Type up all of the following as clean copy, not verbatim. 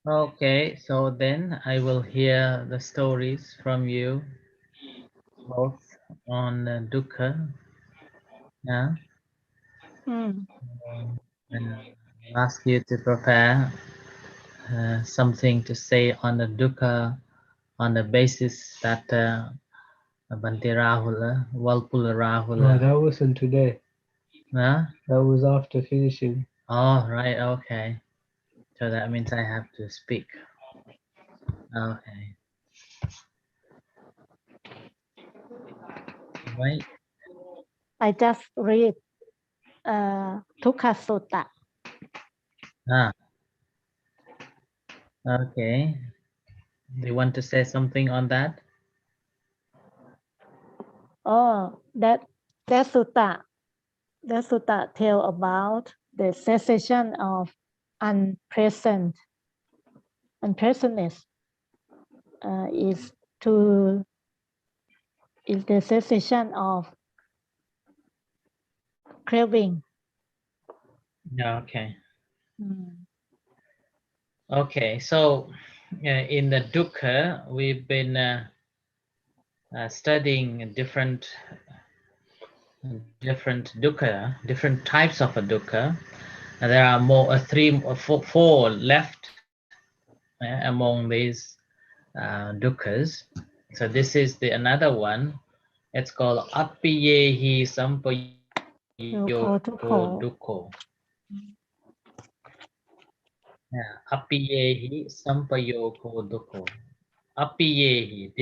Okay, so then I will hear the stories from you both on dukkha. Yeah. Mm. And I'll ask you to prepare something to say on the dukkha on the basis that Bhante Rahula, Walpula No, Rahula. that wasn't today. Huh? That was after finishing. Oh, right, okay. So that means I have to speak. Okay, right. I just read Tukha Sutta. Ah, okay. Do you want to say something on that? Oh, that sutta, that sutta tell about the cessation of unpresent. Unpleasantness is to is the cessation of craving. Yeah, okay. Mm. Okay, so in the dukkha, we've been studying different dukkha, different types of a dukkha. And there are more, four left among these dukkhas. So this is the another one. It's called Appiyehi Dukkha, Sampayogo dukkha. Dukkho. Yeah, Appiyehi Sampayogo Dukkho. Appiyehi,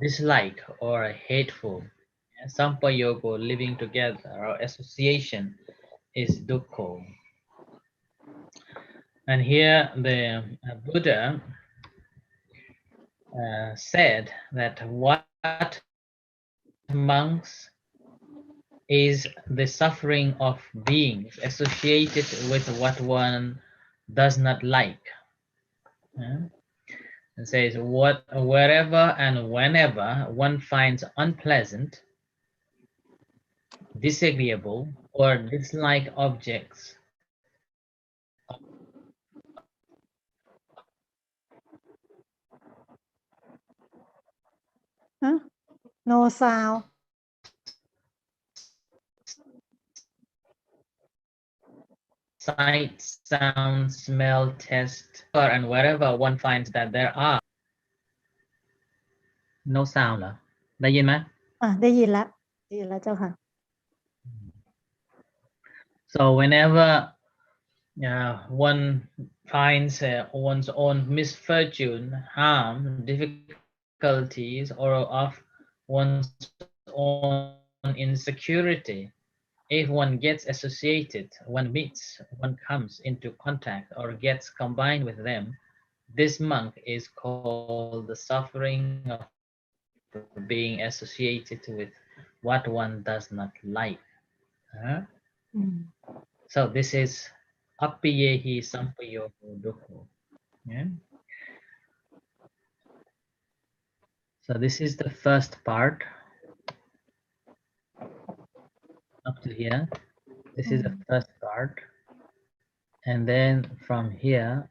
dislike or hateful. Yeah, Sampayogo, living together or association, is dukkho. And here the Buddha said that what monks is the suffering of beings associated with what one does not like. Yeah? It says wherever and whenever one finds unpleasant, disagreeable, or disliked objects, Huh? No sound. sight, sound, smell, taste, and wherever one finds that there are no sound เหรอได้ยินไหม? ได้ยินละได้ยินละเจ้าค่ะ So whenever one finds one's own misfortune, harm, difficulties, or of one's own insecurity, if one gets associated, one meets, one comes into contact or gets combined with them, this monk is called the suffering of being associated with what one does not like. Huh? So this is Appiyehi Sampayogo Dukkho. Yeah? So this is the first part up to here. This is the first part. And then from here,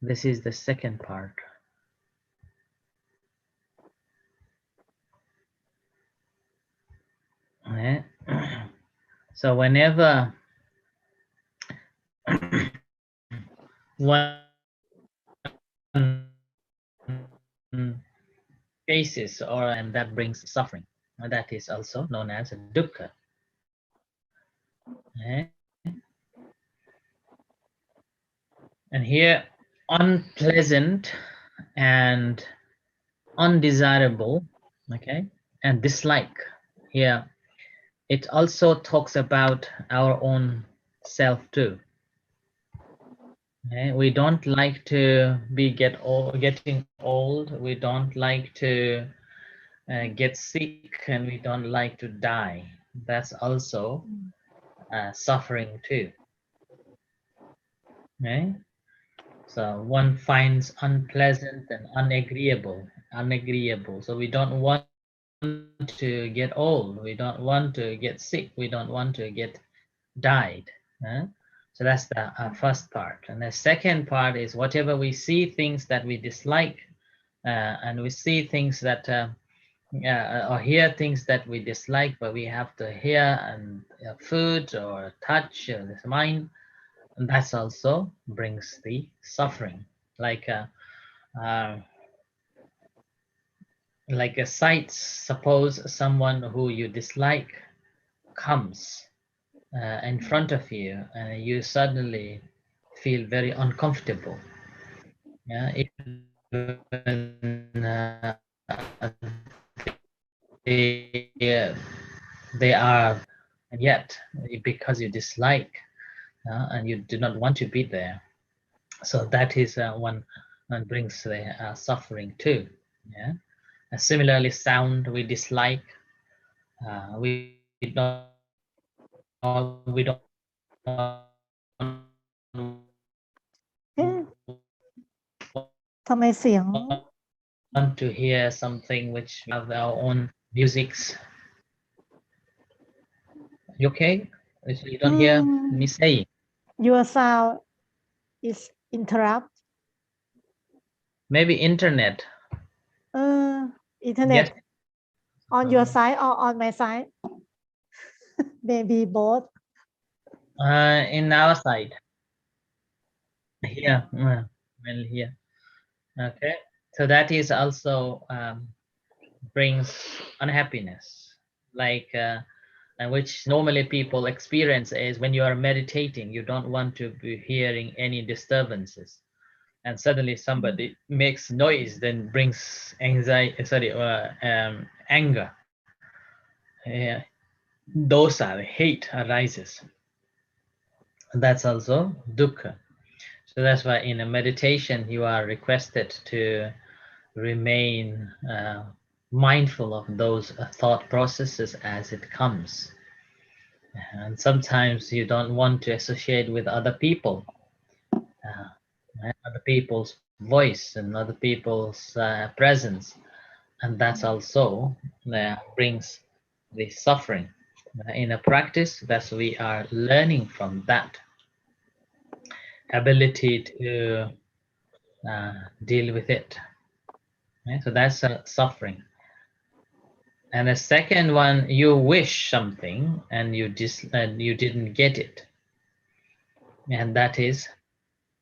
this is the second part. Okay. So whenever one faces or and that brings suffering, that is also known as dukkha. Okay. And here, unpleasant and undesirable, okay, and dislike. Here, it also talks about our own self too. Okay? We don't like to be getting old. We don't like to get sick, and we don't like to die. That's also suffering too. Okay? So one finds unpleasant and unagreeable. So we don't want to get old. We don't want to get sick. We don't want to get died. So So that's the first part. And the second part is whatever we see things that we dislike, and we see things that or hear things that we dislike, but we have to hear and food or touch or this mind, and that's also brings the suffering. Like a sight. Suppose someone who you dislike comes in front of you, and you suddenly feel very uncomfortable. Yeah, even they are, and yet because you dislike and you do not want to be there, so that is one brings the suffering too. Yeah. Similarly, sound we dislike, we don't want ทำไมเสียง to hear something which have our own musics. You okay? You don't hear me saying? your sound is interrupt Maybe internet. internet Yes. on your side or on my side maybe both In our side. Here. Well, here. Okay. So that is also brings unhappiness, like which normally people experience is when you are meditating, you don't want to be hearing any disturbances, and suddenly somebody makes noise, then brings anxiety, anger. Yeah. Dosa, hate arises. That's also dukkha. So that's why in a meditation you are requested to remain mindful of those thought processes as it comes. And sometimes you don't want to associate with other people, other people's voice and other people's presence, and that's also brings the suffering. In a practice, that's we are learning from that ability to deal with it. Right? So that's suffering. And the second one, you wish something and you didn't get it, and that is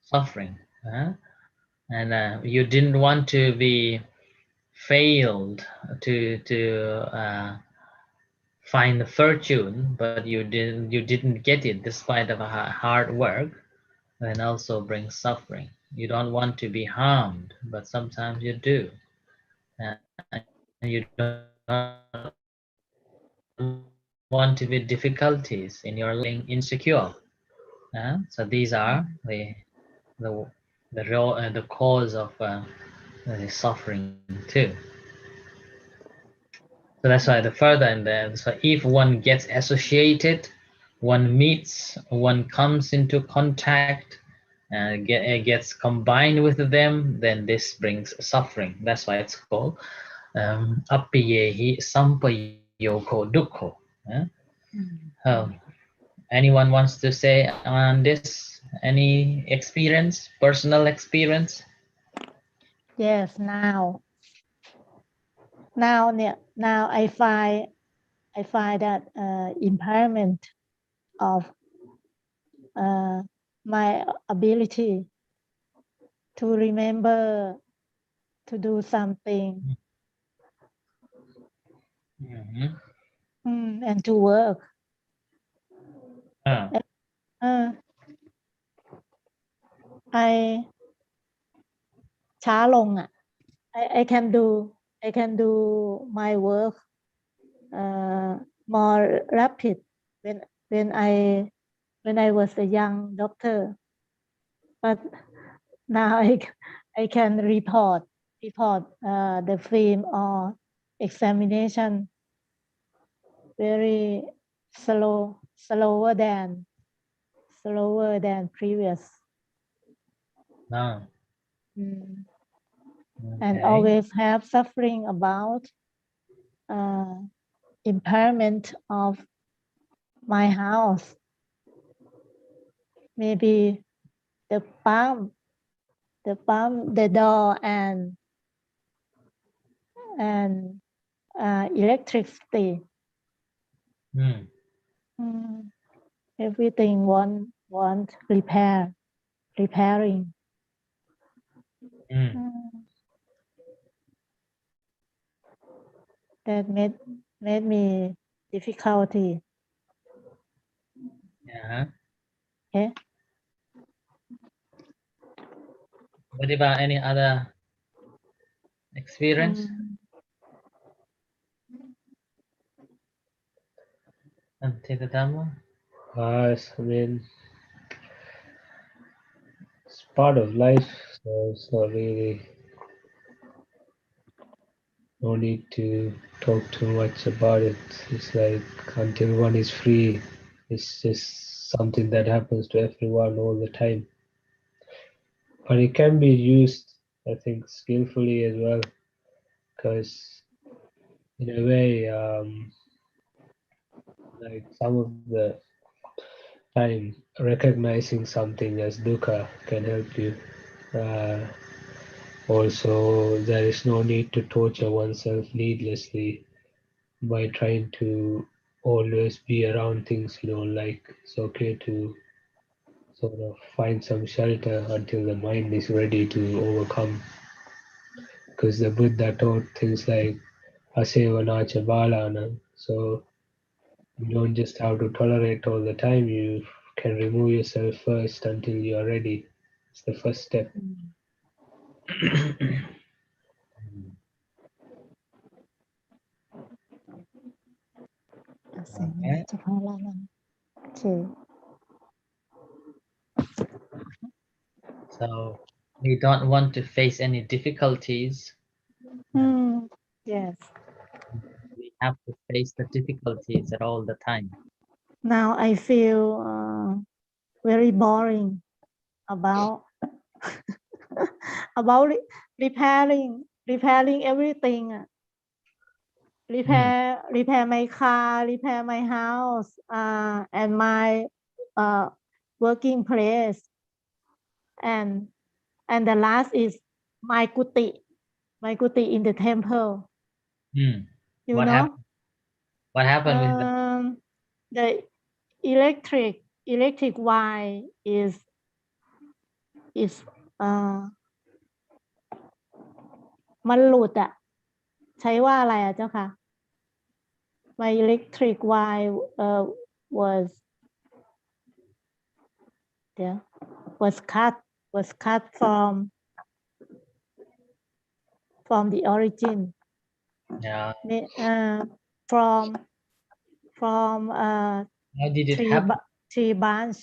suffering. And you didn't want to be failed to find the fortune, but you didn't get it despite of hard work, then also brings suffering. You don't want to be harmed, but sometimes you do, and you don't want to be difficulties in your living insecure. So these are the cause of the suffering too. So that's why the further and then, so if one gets associated, one meets, one comes into contact, gets combined with them, then this brings suffering. That's why it's called appiyehi sampayoko dukkho. Anyone wants to say on this? Any experience, personal experience? yes nowเนี่ย now I find that impairment of my ability to remember to do something and to work I ช้าลงอ่ะ I can do my work more rapid when I was a young doctor, but now I can report the film or examination very slower than previous. And always have suffering about impairment of my house. maybe the pump, the door, and electricity. Mm. Everything want repairing. Mm. That made me difficulty. Yeah. Okay. What about any other experience? And Titadamo? Yes, I mean, it's part of life, so it's not really, no need to talk too much about it. It's like until one is free, it's just something that happens to everyone all the time. But it can be used, I think, skillfully as well, because in a way, like some of the time, recognizing something as dukkha can help you. Uh, Also, there is no need to torture oneself needlessly by trying to always be around things you don't like. It's okay to sort of find some shelter until the mind is ready to overcome. Because the Buddha taught things like asevanacha balana. So you don't just have to tolerate all the time, you can remove yourself first until you are ready. It's the first step. Okay. Okay. So we don't want to face any difficulties. Yes. We have to face the difficulties at all the time. Now I feel very boring about about repairing everything. Repair my car, repair my house, and my working place, and the last is my kuti in the temple. You What know, happened? What happened with the the electric wire is มันหลุดอ่ะใช้ว่าอะไรอ่ะเจ้าค่ะ My electric wire was cut from the origin. Yeah. From How did it happen? tree branch.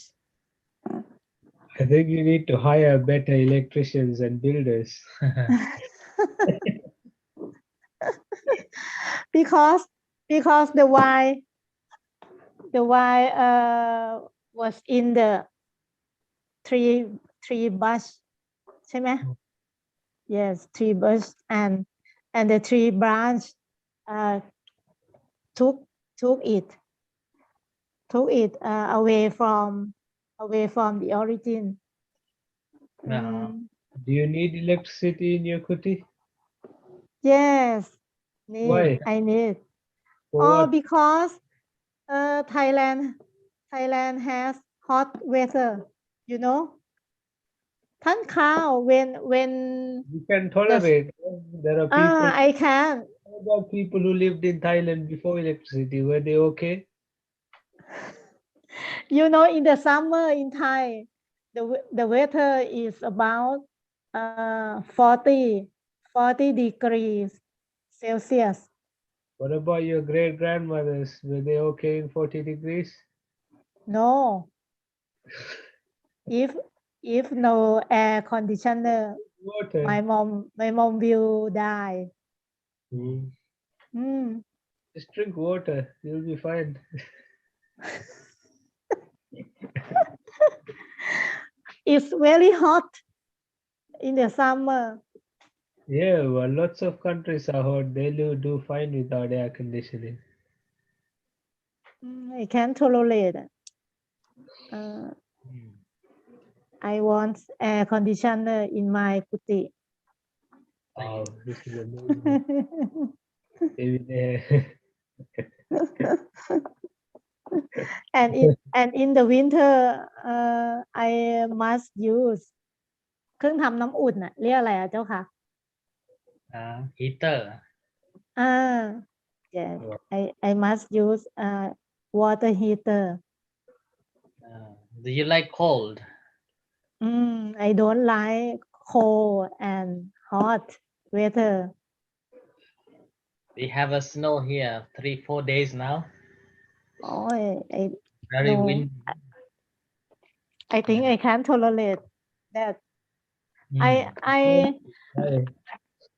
I think you need to hire better electricians and builders. because the wire was in the tree branch ใช่ไหม Yes, tree branch and the tree branch took it away from the origin. Do you need electricity in your kuti? Yes, Why? I need. For what? Because Thailand has hot weather, you know. ท่านข้าว when You can tolerate. There are people. I can. How about people who lived in Thailand before electricity? Were they okay? You know, in the summer in Thai, the weather is about 40 degrees Celsius. What about your great grandmothers? Were they okay in 40 degrees? No. If no air conditioner, Water. my mom will die. Just drink water. You'll be fine. It's very hot in the summer. Yeah, well, lots of countries are hot. They do fine without air conditioning. I can't tolerate it. I want air conditioner in my kuti. Wow, this is amazing. Maybe there. and in the winter I must use เครื่องทำน้ำอุ่นน่ะเรียกอะไรอ่ะเจ้าค่ะ heater. Yes I must use water heater. Do you like cold? I don't like cold and hot weather. We have a snow here 3-4 days now. Very No. windy. I think I can't tolerate that.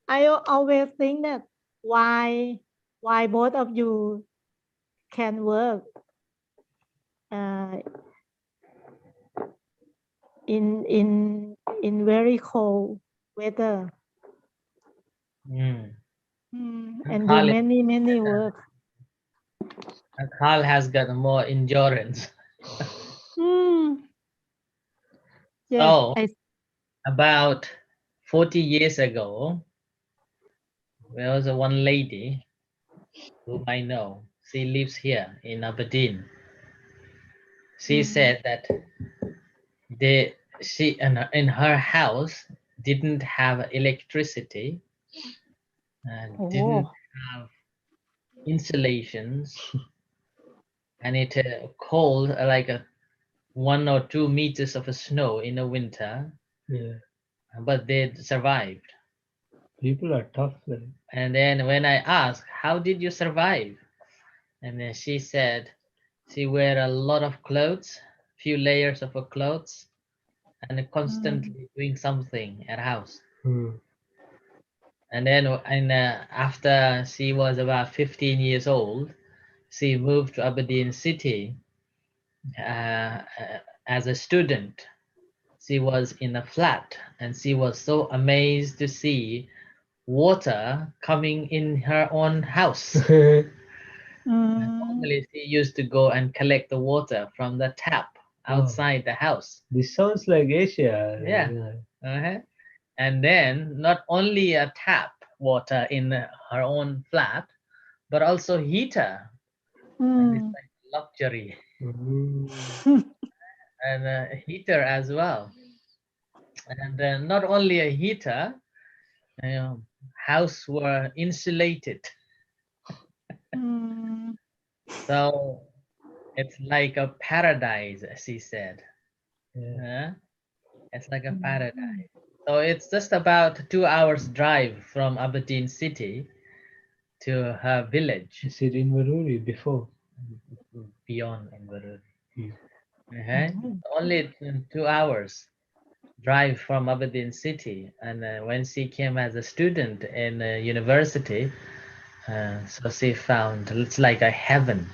I always think that why both of you can work in very cold weather and do many work. Carl has got more endurance. Yes, So about 40 years ago, there was one lady whom I know. She lives here in Aberdeen. She said that she in her house didn't have electricity and didn't have insulations, and it cold like 1 or 2 meters of snow in the winter. Yeah. But they survived. People are tough, man. And then when I asked, how did you survive? And then she said she wear a lot of clothes, few layers of clothes, and constantly doing something at house. And then after she was about 15 years old, she moved to Aberdeen City as a student. She was in a flat and she was so amazed to see water coming in her own house. Normally she used to go and collect the water from the tap outside the house. This sounds like Asia. Yeah. And then not only a tap water in her own flat, but also heater. And it's like luxury. And a heater as well. And not only a heater, house were insulated. So it's like a paradise, she said. It's like a paradise. So it's just about 2 hours drive from Aberdeen City to her village. Is it in Inveruri before? Beyond Inveruri. Only 2 hours drive from Aberdeen City. And when she came as a student in university, so she found it's like a heaven.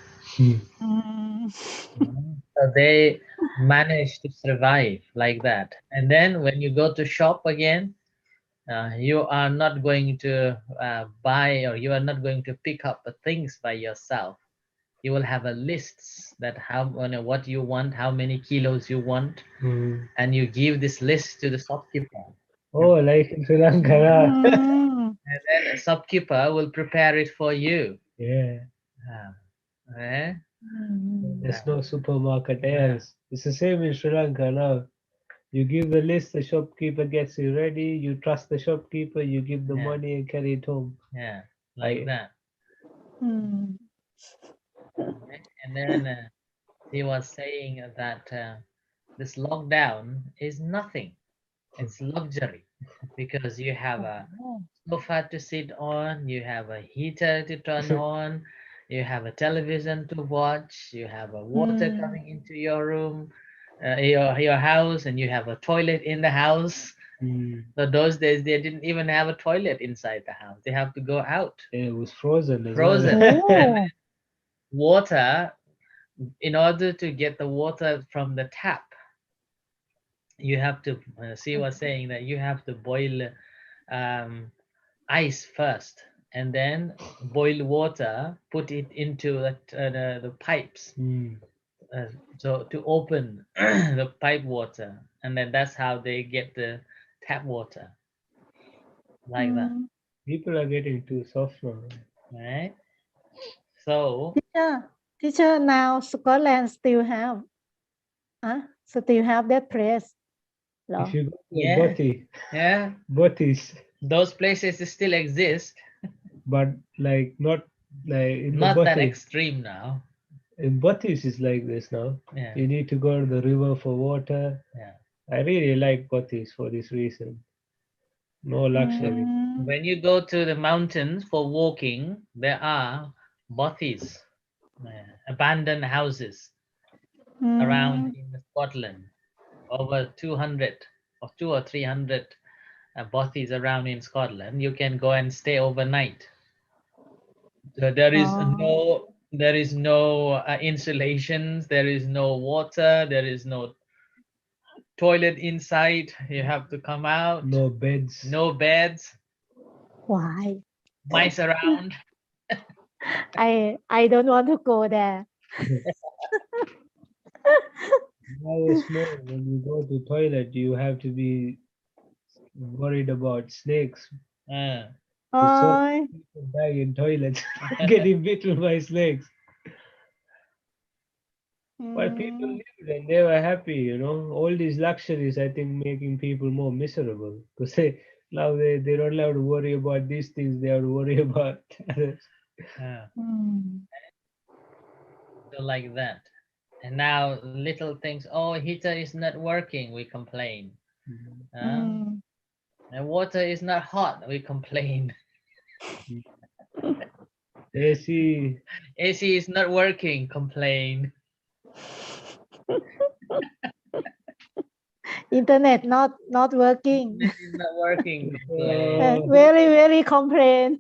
So they managed to survive like that. And then when you go to shop again, you are not going to buy, or you are not going to pick up things by yourself. You will have a list that what you want, how many kilos you want, and you give this list to the shopkeeper. Oh, like in Sri Lanka. And then a shopkeeper will prepare it for you. Yeah. There's no supermarket else. It's the same in Sri Lanka now. You give the list, the shopkeeper gets it ready. You trust the shopkeeper, you give the money and carry it home. Yeah, like that. And then he was saying that this lockdown is nothing. It's luxury because you have a sofa to sit on, you have a heater to turn on, you have a television to watch, you have a water coming into your room, your house, and you have a toilet in the house. So those days they didn't even have a toilet inside the house. They have to go out. It was frozen. Water, in order to get the water from the tap, you have to she was saying that you have to boil ice first, and then boil water, put it into the pipes, so to open the pipe water, and then that's how they get the tap water, like that, People are getting too soft now. right? So teacher, now Scotland still have that place. If you go to yeah, Boti, yeah, Botis, those places still exist, but like not like in the not that Botis. extreme now. In Botis is like this now. Yeah, You need to go to the river for water. yeah. I really like Botis for this reason. No luxury. When you go to the mountains for walking, there are bothies, abandoned houses around in Scotland. Over 200 or 200 or 300 bothies around in Scotland. You can go and stay overnight. So there is no insulations. There is no water. There is no toilet inside. You have to come out. No beds. No beds. Why? Mice around. I don't want to go there. When I was small, when you go to toilet, you have to be worried about snakes. Uh, So Oh, people die in toilets, getting bitten by snakes. But people lived and they were happy, you know. All these luxuries, I think, making people more miserable because now they don't have to worry about these things. They have to worry about others. so like that. And now little things. Oh, heater is not working. We complain. And water is not hot. We complain. AC AC is not working. Complain. internet not working. Internet is not working. Complain. Very complain.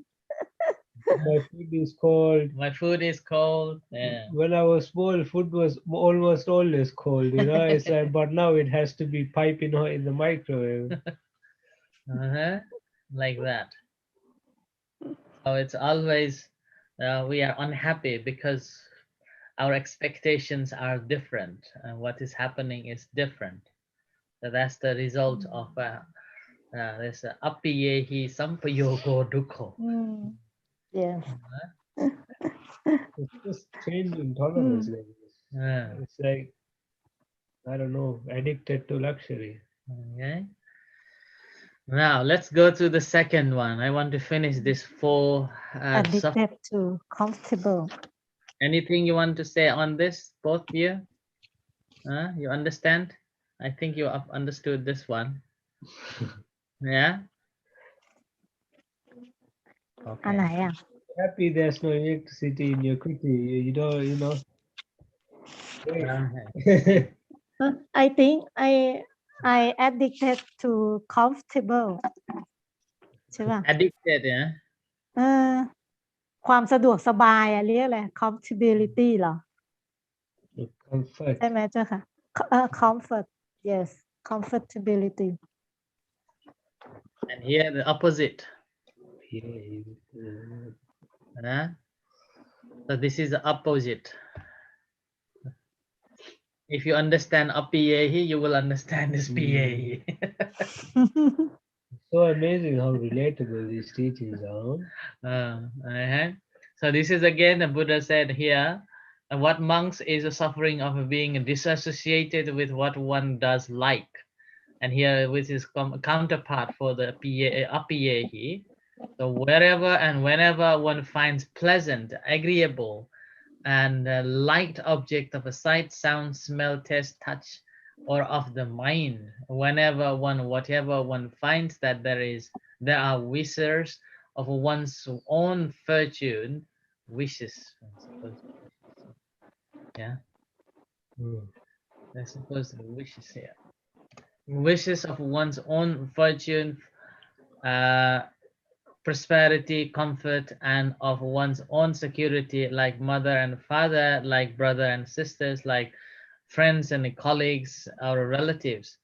my food is cold. My food is cold. Yeah. When I was small, food was almost always cold, you know. It's like, but now it has to be piping hot in the microwave. Like that. So it's always we are unhappy because our expectations are different and what is happening is different. So that's the result of this apiyehi sampayogo dukho. Yes. It's just changing tolerance levels. It's like, I don't know, addicted to luxury. Okay. Now let's go to the second one. I want to finish this four. Addicted to comfortable. Anything you want to say on this, both of you? You understand? I think you have understood this one. Yeah. Okay. Happy there's no electricity in your kitty. You don't, you know. I think I addicted to comfortable ใช่ป่ะ Addicted, yeah. ความสะดวกสบายเรียกอะไร comfortability เหรอ Comfort. ใช่ไหมเจ้าค่ะ comfort yes comfortability And here the opposite. So this is the opposite. If you understand apiyehi, you will understand this piyehi. So amazing how relatable these teachings are. So this is again the Buddha said here, what monks is the suffering of being disassociated with what one does like. And here with his counterpart for the apiyehi. So wherever and whenever one finds pleasant, agreeable, and liked object of a sight, sound, smell, taste, touch, or of the mind, whatever one finds that there are wishes of one's own fortune, wishes. Yeah. I suppose the wishes here. Wishes of one's own fortune, prosperity, comfort, and of one's own security, like mother and father, like brother and sisters, like friends and colleagues or relatives.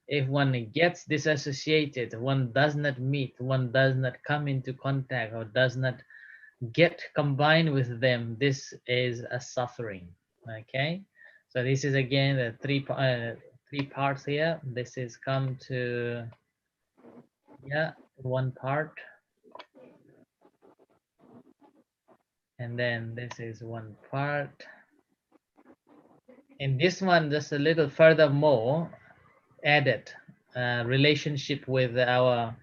If one gets disassociated, one does not meet, one does not come into contact, or does not get combined with them, this is a suffering. Okay, so this is again the 3 parts here. This is come to, yeah, 1 part. And then this is 1 part. In this one, just a little furthermore added relationship with our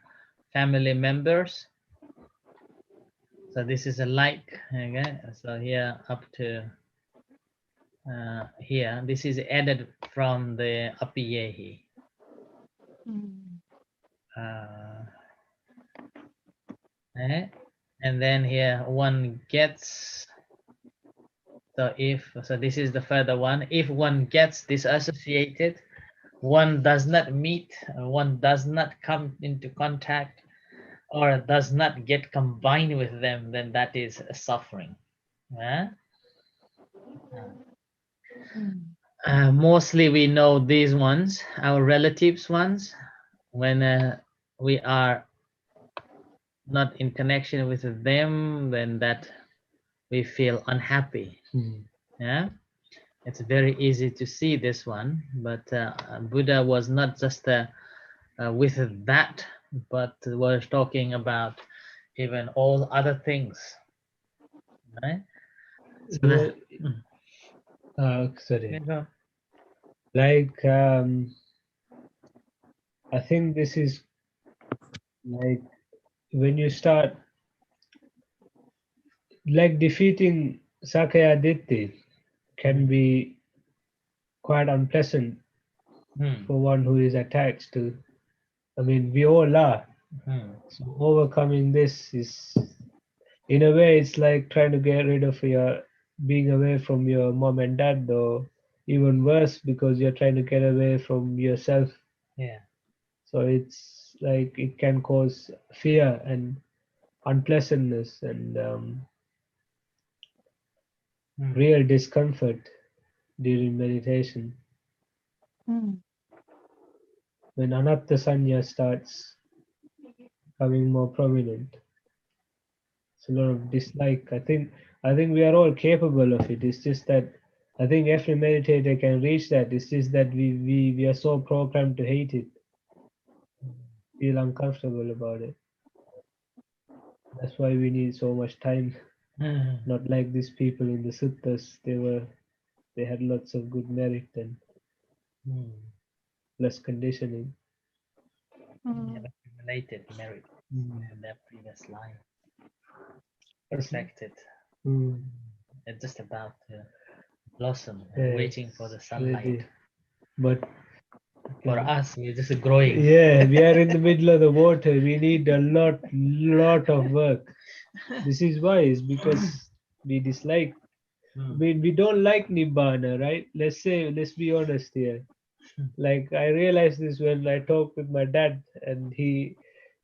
family members. So this is a like, okay? So here up to here, this is added from the apiyehi. And then here one gets, so this is the further one. If one gets disassociated, one does not meet, one does not come into contact, or does not get combined with them, then that is a suffering. Mostly we know these ones, our relatives ones, when we are not in connection with them, then that we feel unhappy. Yeah, it's very easy to see this one, but Buddha was not just with that, but was talking about even all other things, right? So sorry. Like I think this is like when you start like defeating Sakayaditya can be quite unpleasant for one who is attached to. I mean, we all are. So overcoming this is, in a way, it's like trying to get rid of your being away from your mom and dad, or even worse, because you're trying to get away from yourself. Yeah. So it's like it can cause fear and unpleasantness and real discomfort during meditation. When anatta sanya starts becoming more prominent, it's a lot of dislike. I think we are all capable of it. It's just that I think every meditator can reach that. It's just that we are so programmed to hate it, feel uncomfortable about it. That's why we need so much time. Not like these people in the suttas. They had lots of good merit and less conditioning. Accumulated merit in their previous life. Perfected. It's just about to blossom and waiting for the sunlight. Really. But for us, we're just growing. Yeah, we are in the middle of the water. We need a lot of work. This is why, is because we dislike. We don't like nibbana, right? Let's be honest here. Like I realized this when I talked with my dad, and he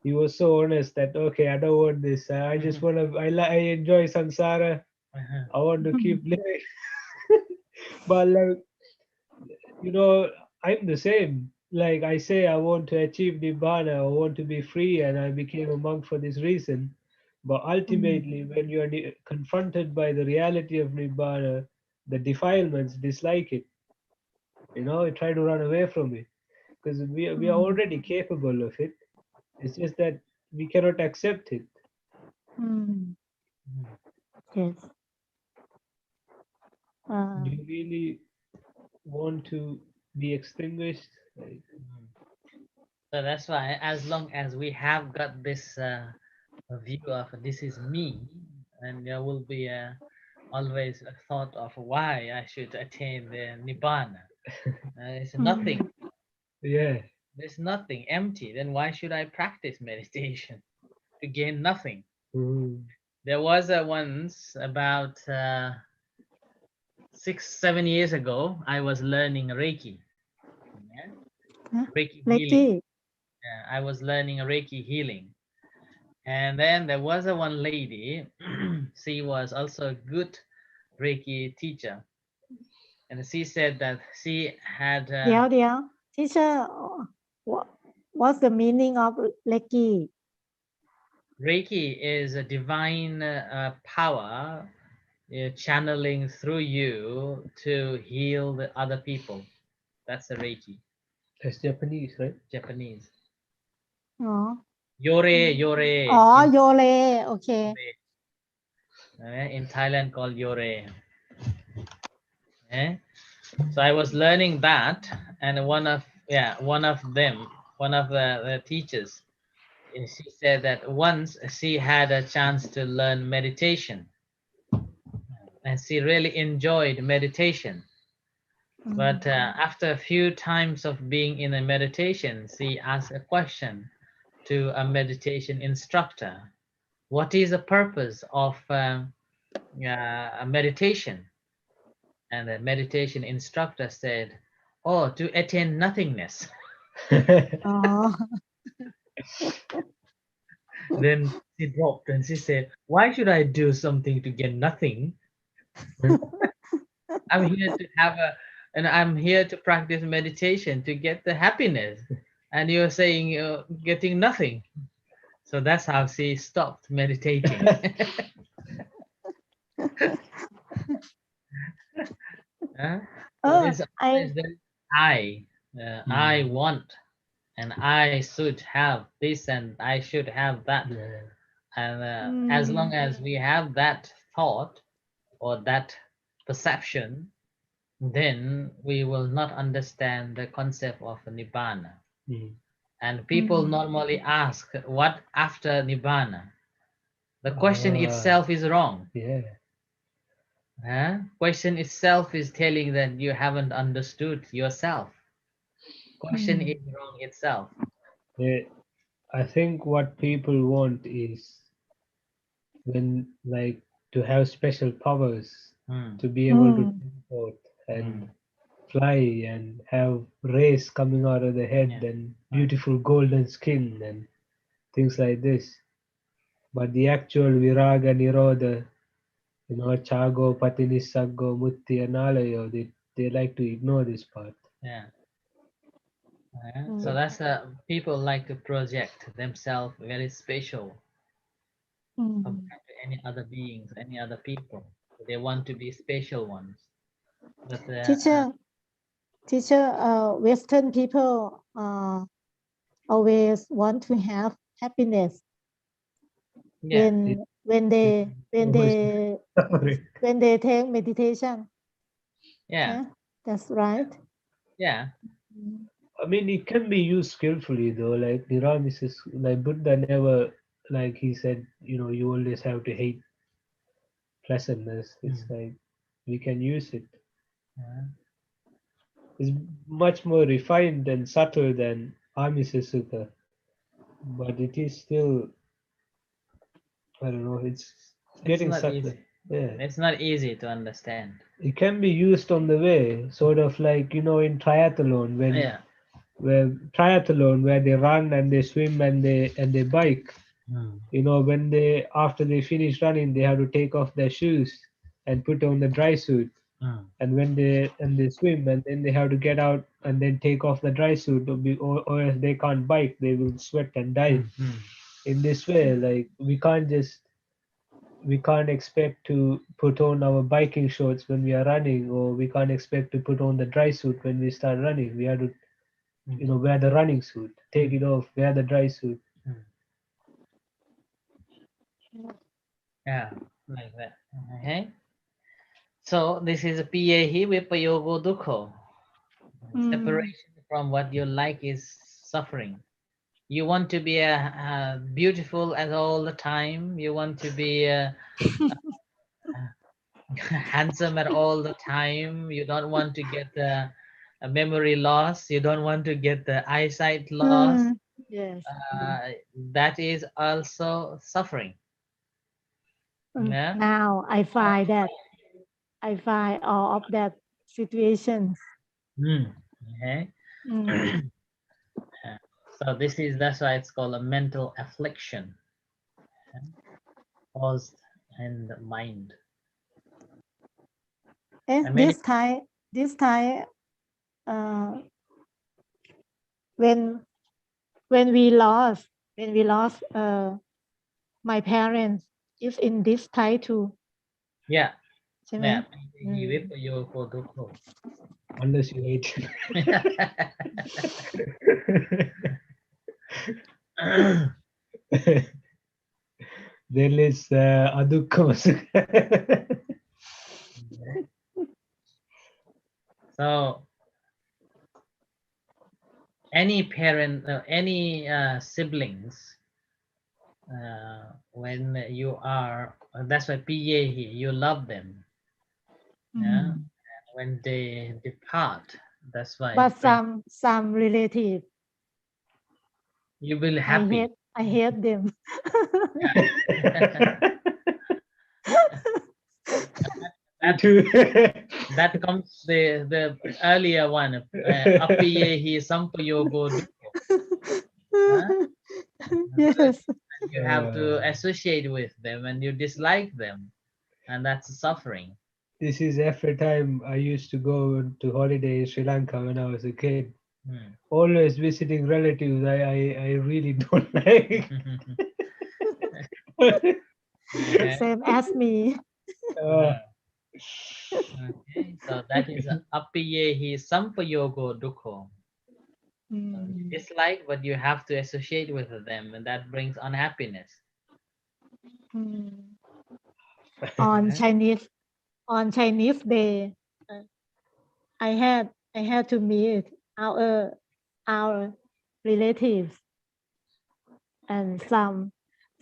was so honest that okay, I don't want this. I just want to. I enjoy samsara. I want to keep living. But like, I'm the same. Like I say, I want to achieve nibbana. I want to be free, and I became a monk for this reason. But ultimately, when you are confronted by the reality of nibbana, the defilements, dislike it. Try to run away from it, because we are already capable of it. It's just that we cannot accept it. Yes. Do you really want to be extinguished? Like, so that's why, as long as we have got this view of this is me, and there will be always a thought of why I should attain the nibbana. It's nothing. Yeah. There's nothing, empty. Then why should I practice meditation? To gain nothing. There was once about 6-7 years ago, I was learning Reiki. Reiki healing. I was learning Reiki healing. And then there was one lady, she was also a good Reiki teacher. And she said that she had... Teacher, what's the meaning of Reiki? Reiki is a divine power channeling through you to heal the other people. That's the Reiki. That's Japanese, right? Japanese. อ๋อ Yore, yore. อ๋อ In, โยเลโอเค in Thailand called yore. So I was learning that, and one of them, one of the teachers, she said that once she had a chance to learn meditation, and she really enjoyed meditation. But after a few times of being in a meditation, she asked a question to a meditation instructor: what is the purpose of a meditation? And the meditation instructor said, oh, to attain nothingness. อ๋อ Then she dropped and she said, why should I do something to get nothing? I'm here to I'm here to practice meditation to get the happiness. And you're saying you're getting nothing. So that's how she stopped meditating. Huh? เอ So อ it's ไอ always the I want, and I should have this, and I should have that. Yeah. And as long as we have that thought or that perception, then we will not understand the concept of nibbana. Mm. And people normally ask, what after nibbana? The question itself is wrong. Yeah. Question itself is telling that you haven't understood yourself. Question is wrong itself. Yeah. I think what people want is when like to have special powers Hmm. to be able to teleport and fly and have rays coming out of the head Yeah. and beautiful golden skin and things like this. But the actual viraga nirodha, chago, patinisaggo, mutti and alayo, they like to ignore this part. Yeah. So that's people like to project themselves very special compared to any other beings, any other people. They want to be special ones. But teacher Western people always want to have happiness yeah, when they take meditation. yeah, That's right. yeah, I mean, it can be used skillfully though. Like Niramis is like Buddha never, like he said, you always have to hate pleasantness. It's like we can use it. It's much more refined and subtle than Amisa Sutta, but it is still, I don't know, it's getting not subtle. easy. Yeah. It's not easy to understand. It can be used on the way, sort of like in triathlon Yeah. where they run and they swim and they bike. When they after they finish running, they have to take off their shoes and put on the dry suit. And when they swim, and then they have to get out and then take off the dry suit, or else they can't bike, they will sweat and die. In this way, like we can't expect to put on our biking shorts when we are running, or we can't expect to put on the dry suit when we start running. We have to wear the running suit, take it off, wear the dry suit. Yeah, like that. Okay. So this is piyehi vipayogo dukho. Separation from what you like is suffering. You want to be beautiful as all the time. You want to be handsome at all the time. You don't want to get a memory loss. You don't want to get the eyesight loss. Yes. That is also suffering. Yeah. Now I find that all of that situations. Okay. So that's why it's called a mental affliction caused in the mind. This time when we lost my parents is in this type too. Yeah. ใช่ไหม Yeah. unless you hate him. Then it's adukka sukha. So any parent, any siblings, when you are, that's why PA here, you love them. Yeah. Mm. When they depart, that's why But some relative, you will happy. I hate them. That, Too. that comes the earlier one. Apiye hi sampayogo dukkho. Yes. You have to associate with them and you dislike them, and that's suffering. This is every time I used to go to holiday in Sri Lanka when I was a kid. Hmm. Always visiting relatives, I really don't like. Okay. Same as me. Okay, so that is apiye hi sampayogo dukkho. Mm. Dislike, but you have to associate with them, and that brings unhappiness. Mm. On Chinese Day, I had to meet our relatives, and some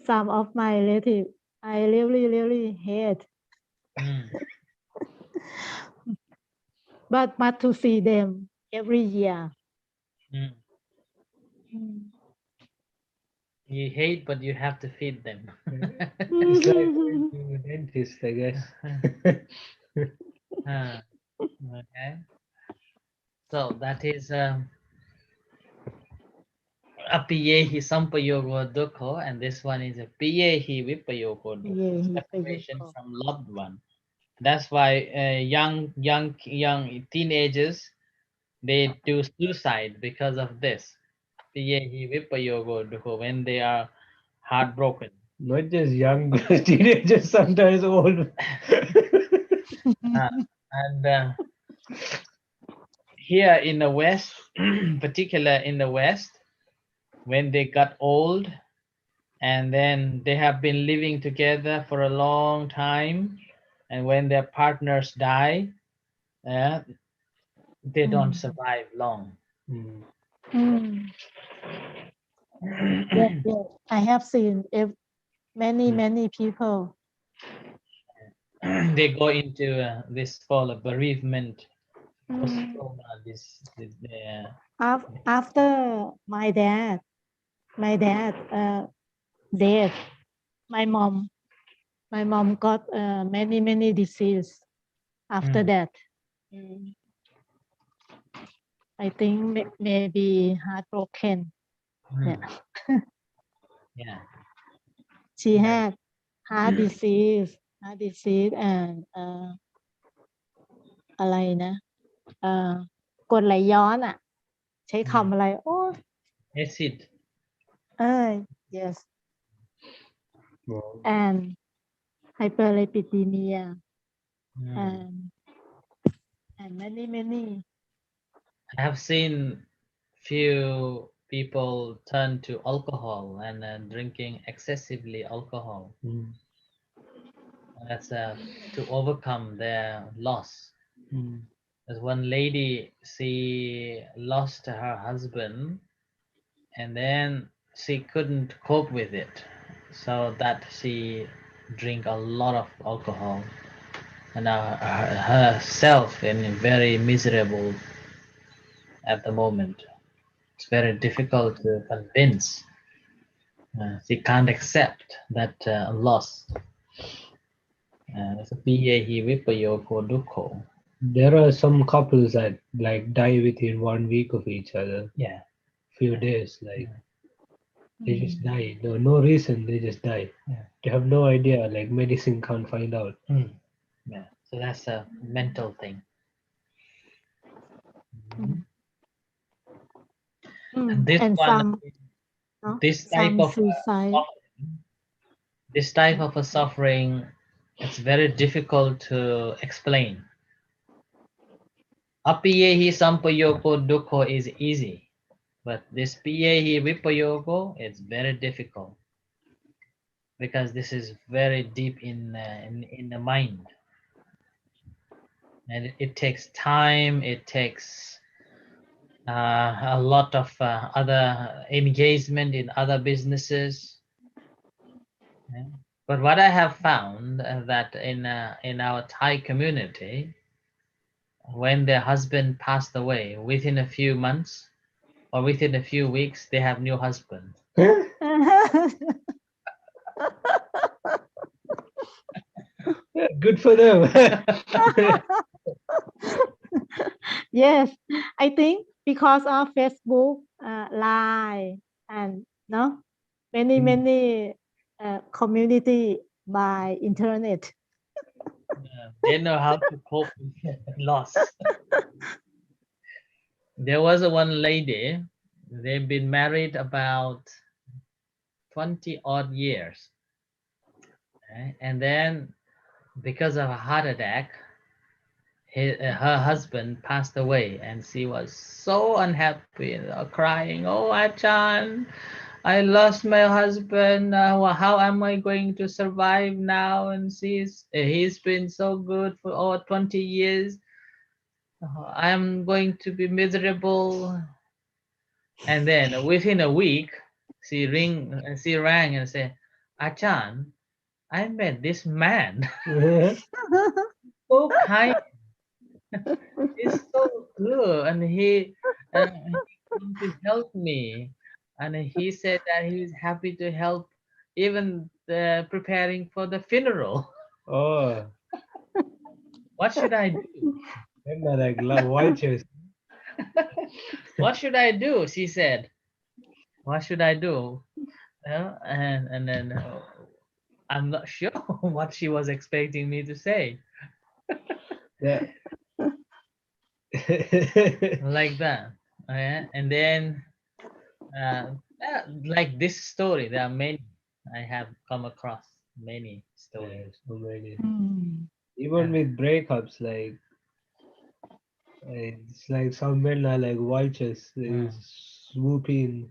of my relatives I really hate, Hmm. but to see them every year. Hmm. Mm. You hate, but you have to feed them. It's like going to a dentist, I guess. Okay, so that is apiyehi sampayogo dukkho, and this one is a piyehi vipayogo dukkho, separation from loved one. That's why young teenagers, they do suicide because of this. Piyehi vipayogo dukkho, when they are heartbroken. Not just young teenagers, sometimes old. And here in the West, particular in the West, when they got old and then they have been living together for a long time, and when their partners die, they don't survive long. Mm. Yes. I have seen many people. They go into this called a bereavement. Mm. This After my dad dead, my mom got many disease after that. Mm. I think maybe heartbroken. Yeah. Yeah. She had heart disease and อะไรนะกรดไหลย้อนอ่ะใช้คำอะไรโอ้ Acid. Yes Wow. and hyperlipidemia and many I have seen few people turn to alcohol and drinking excessively alcohol. That's to overcome their loss. There's one lady, she lost her husband and then she couldn't cope with it, so that she drink a lot of alcohol, and herself in very miserable at the moment. It's very difficult to convince. She can't accept that loss. So piyehi vipayogo dukkho. There are some couples that like die within 1 week of each other. Yeah. Few days, like they just die. No reason, they just die. Yeah. They have no idea, like medicine can't find out. Yeah. So that's a mental thing. And this and one, this type of suicide. this type of a suffering, it's very difficult to explain. Apiyehi sampayoko dukkho is easy, but this piyehi vipayoko is very difficult because this is very deep in the mind, and it takes time. It takes a lot of other engagement in other businesses. Yeah. But what I have found that in our Thai community, when their husband passed away, within a few months or within a few weeks, they have new husband. Good for them. Yes, I think because of Facebook, Line, and no many community by internet. They know how to cope with loss. There was one lady, they've been married about 20 odd years. Okay? And then because of a heart attack, her husband passed away, and she was so unhappy, crying, "Oh, Achan, I lost my husband. How am I going to survive now?" And he's been so good for over 20 years. I'm going to be miserable. And then within a week, she rang and said, "Achan, I met this man, so kind, he's so good, and he came to help me, and he said that he's happy to help, even preparing for the funeral." Oh, What should I do? I'm not like vultures. What should I do? She said. What should I do? And then I'm not sure what she was expecting me to say. Yeah. Like that. And then like this story, there are many. I have come across many stories. Yeah, so many. Mm. Even Yeah. with breakups, like it's like some men are like vultures. They swoop in.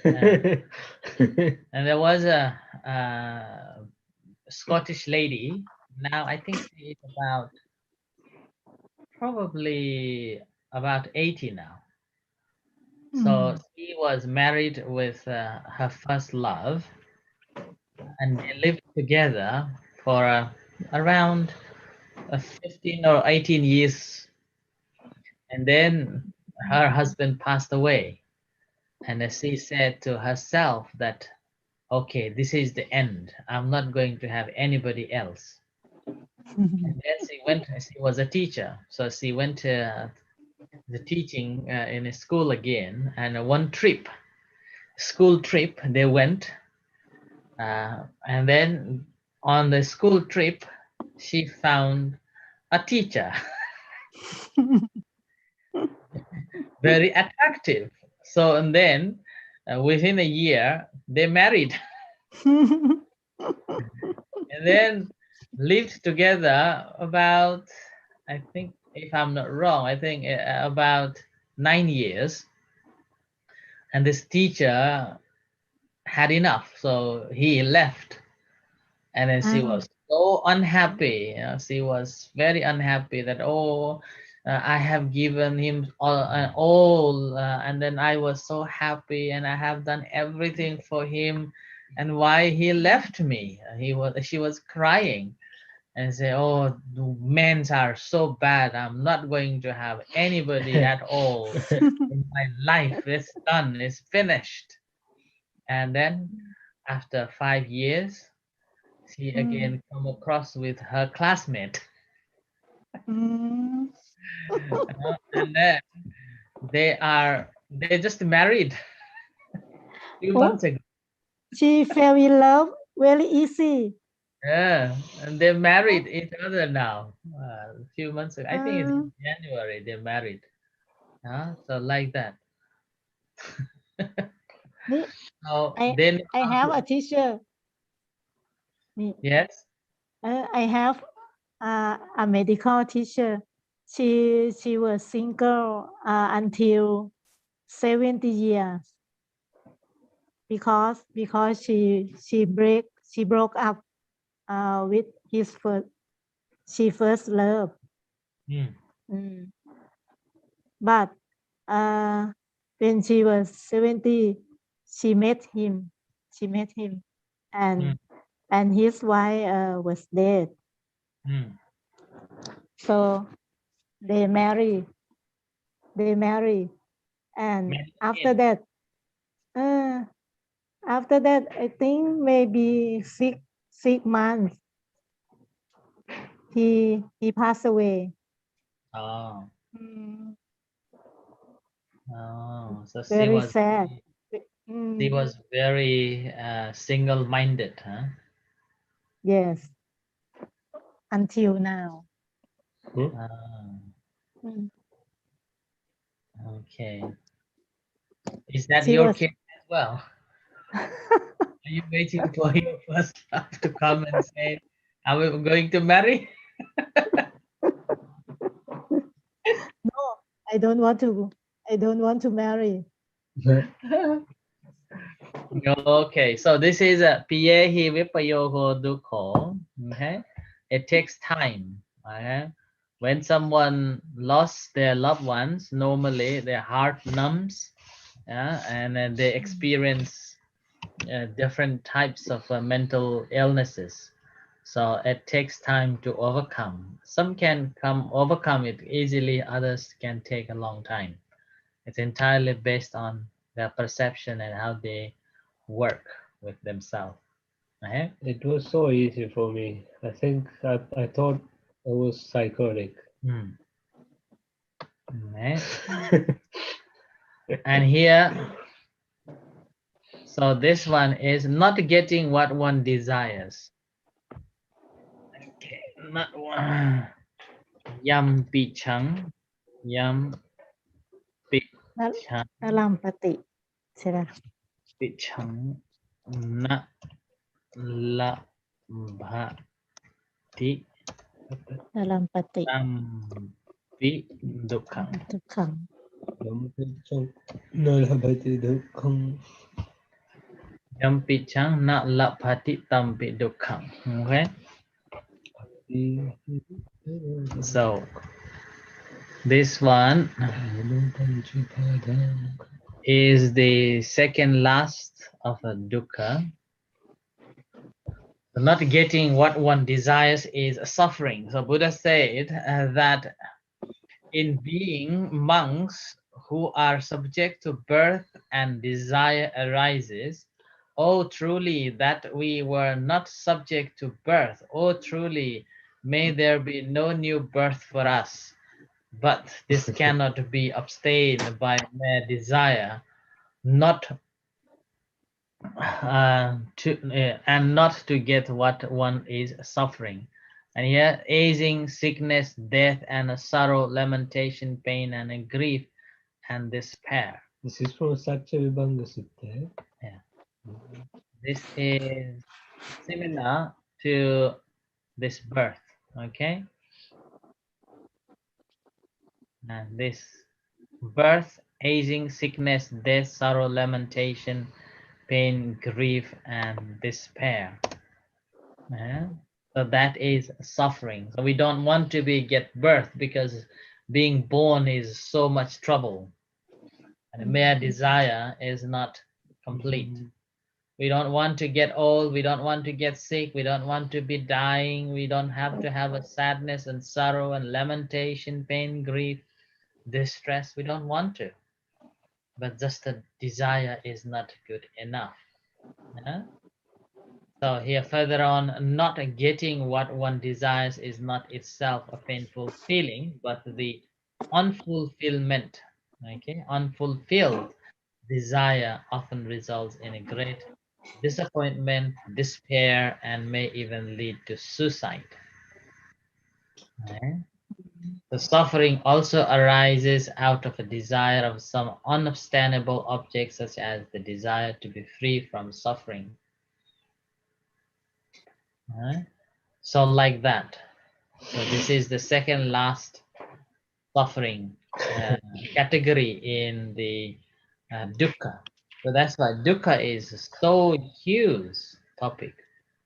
And there was a Scottish lady. Now I think she is probably about 80 now. So she was married with her first love, and they lived together for around 15 or 18 years. And then her husband passed away, and she said to herself that, okay, this is the end. I'm not going to have anybody else. And then she was a teacher, so she went to the teaching in a school again. And one school trip, they went, and then on the school trip, she found a teacher very attractive. So, and then within a year, they married and then lived together about, I think, if I'm not wrong, I think about 9 years. And this teacher had enough, so he left. And then she was so unhappy. She was very unhappy that, oh, I have given him all, and then I was so happy, and I have done everything for him, and why he left me? She was crying and say, oh, the men are so bad. I'm not going to have anybody at all in my life. It's done. It's finished. And then after 5 years, she again come across with her classmate. And then they just married a few months ago. She fell in love very easy. Yeah, and they married each other now. A few months ago, I think it's in January they married. So like that. So then I have a teacher. yes. I have a medical teacher. she was single until 70 years because she broke up with his first love. Mm. But when she was 70, she met him. And and his wife was dead. So they marry. And Marry after again. that, I think maybe 6 months, he passed away. Oh, so Very sad. she was very single-minded, huh? Yes, until now. Ah, okay. Is that She your was case as well? Are you waiting for your first love to come and say, "Are we going to marry?" no, I don't want to marry. Okay, so this is a Piye hi vipayogo dukho. Okay, it takes time. Okay, when someone lost their loved ones, normally their heart numbs, yeah, and then they experience different types of mental illnesses. So it takes time to overcome. Some can overcome it easily, others can take a long time. It's entirely based on their perception and how they work with themselves. Okay? It was so easy for me. I think I thought I was psychotic. Okay. And here, so this one is not getting what one desires. Okay, not one. Yam pichang, yam pichang, นลัมปติใช่ไหม pichang, na la bha ti นลัมปติ tam pi dukkang. ทุกครั้ง Yam pichang na la phati tam pi dukkang. Okay. So this one is the second last of a dukkha. Not getting what one desires is suffering. So Buddha said that in being monks who are subject to birth and desire arises, oh truly that we were not subject to birth, oh truly may there be no new birth for us. But this cannot be abstained by mere desire, not and not to get what one is suffering. And here, aging, sickness, death, and sorrow, lamentation, pain, and grief, and despair. This is from Satyavibhanga Sutta. Yeah. This is similar to this birth, okay? And this birth, aging, sickness, death, sorrow, lamentation, pain, grief, and despair. So that is suffering. So we don't want to get birth because being born is so much trouble. And mere desire is not complete. We don't want to get old. We don't want to get sick. We don't want to be dying. We don't have to have a sadness and sorrow and lamentation, pain, grief, distress. We don't want to. But just the desire is not good enough. Yeah? So here further on, not getting what one desires is not itself a painful feeling, but the unfulfillment, okay? Unfulfilled desire often results in a great disappointment, despair, and may even lead to suicide. Okay? The suffering also arises out of a desire of some unobtainable object, such as the desire to be free from suffering. So like that. So this is the second last suffering category in the dukkha. So that's why dukkha is so huge topic.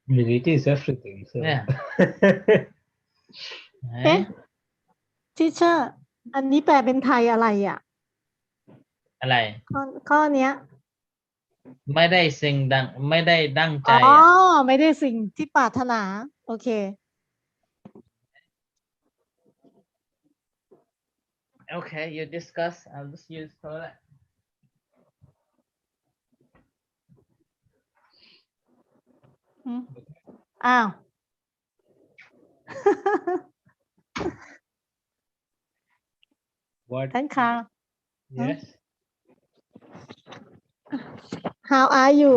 I mean, it is everything. So. Yeah. เอ๊ะทีเชอร์อันนี้แปลเป็นไทยอะไรอ่ะ อะไร ข้อเนี้ย ไม่ได้สิ่งดังไม่ได้ดังใจ อ๋อ อะ ไม่ได้สิ่งที่ปรารถนา โอเค Okay, you discuss. I'll just use for that. อืมอ้าว What? ท่านคะ Yes. How are you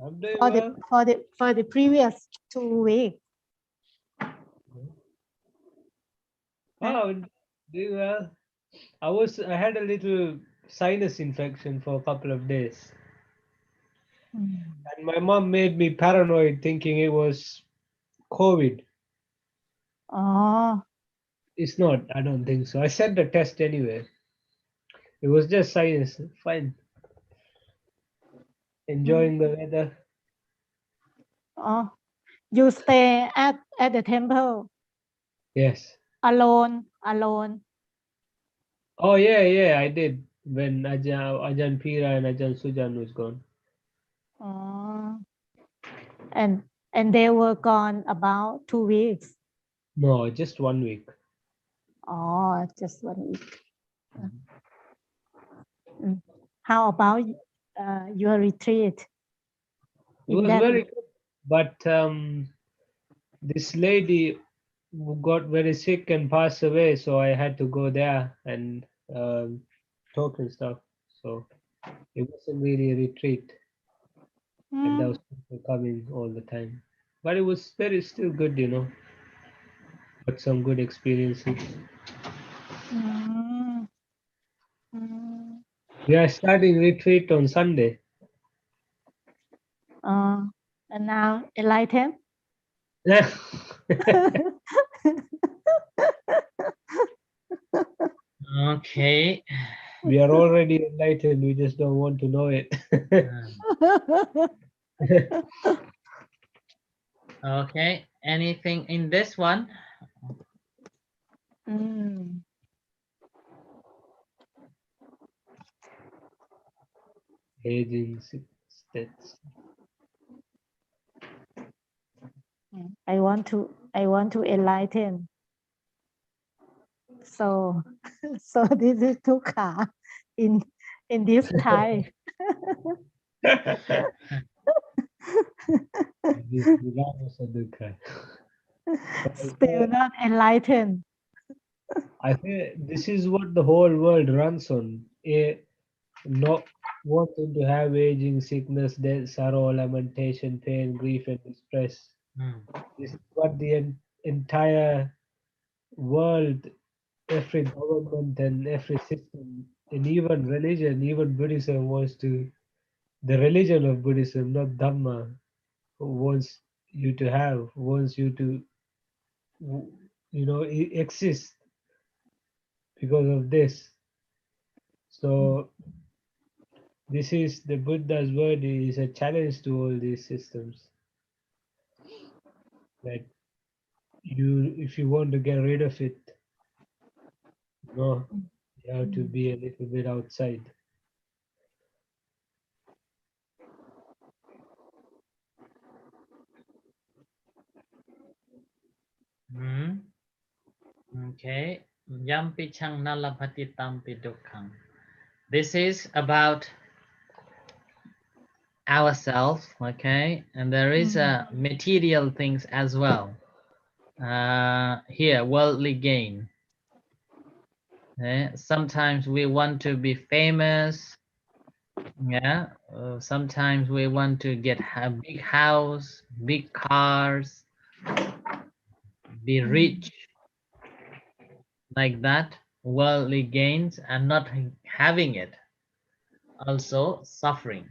I'm doing for the well. for the previous 2 weeks Oh, doing well. I had a little sinus infection for a couple of days. อืม And my mom made me paranoid thinking it was COVID. อ๋อ It's not, I don't think so. I sent the test anyway. It was just sinus. Fine. Enjoying the weather. อ๋อ you stay at the temple Yes. alone Oh, yeah, I did. When Ajahn Pira and Ajahn Sujan was gone. อ๋อ and they were gone about 2 weeks No, just 1 week. อ๋อ just 1 week how about your retreat It in was that very good. But this lady got very sick and passed away, so I had to go there and talk and stuff. So it wasn't really a retreat, and there was people coming all the time. But it was still good, you know. Got some good experiences. อืม We are starting retreat on Sunday. and now enlighten Okay. We are already enlightened. We just don't want to know it. Okay. Anything in this one? อืม Aging states. I want to enlighten so so this is tukha in this time This Virago Sadhuka. still not enlightened I think this is what the whole world runs on. Not wanting to have aging, sickness, death, sorrow, lamentation, pain, grief, and distress. This is what the entire world, every government, and every system, and even religion, even Buddhism wants to. The religion of Buddhism, not Dhamma, wants you to have, wants you to, exist because of this. So this is the Buddha's word is a challenge to all these systems. That if you want to get rid of it, you have to be a little bit outside. Okay. Yampi chang nalapati tampi dukkang. This is about ourselves, okay, and there is material things as well. Here, worldly gain. Sometimes we want to be famous. Yeah. Sometimes we want to get a big house, big cars, be rich, like that. Worldly gains and not having it. Also suffering.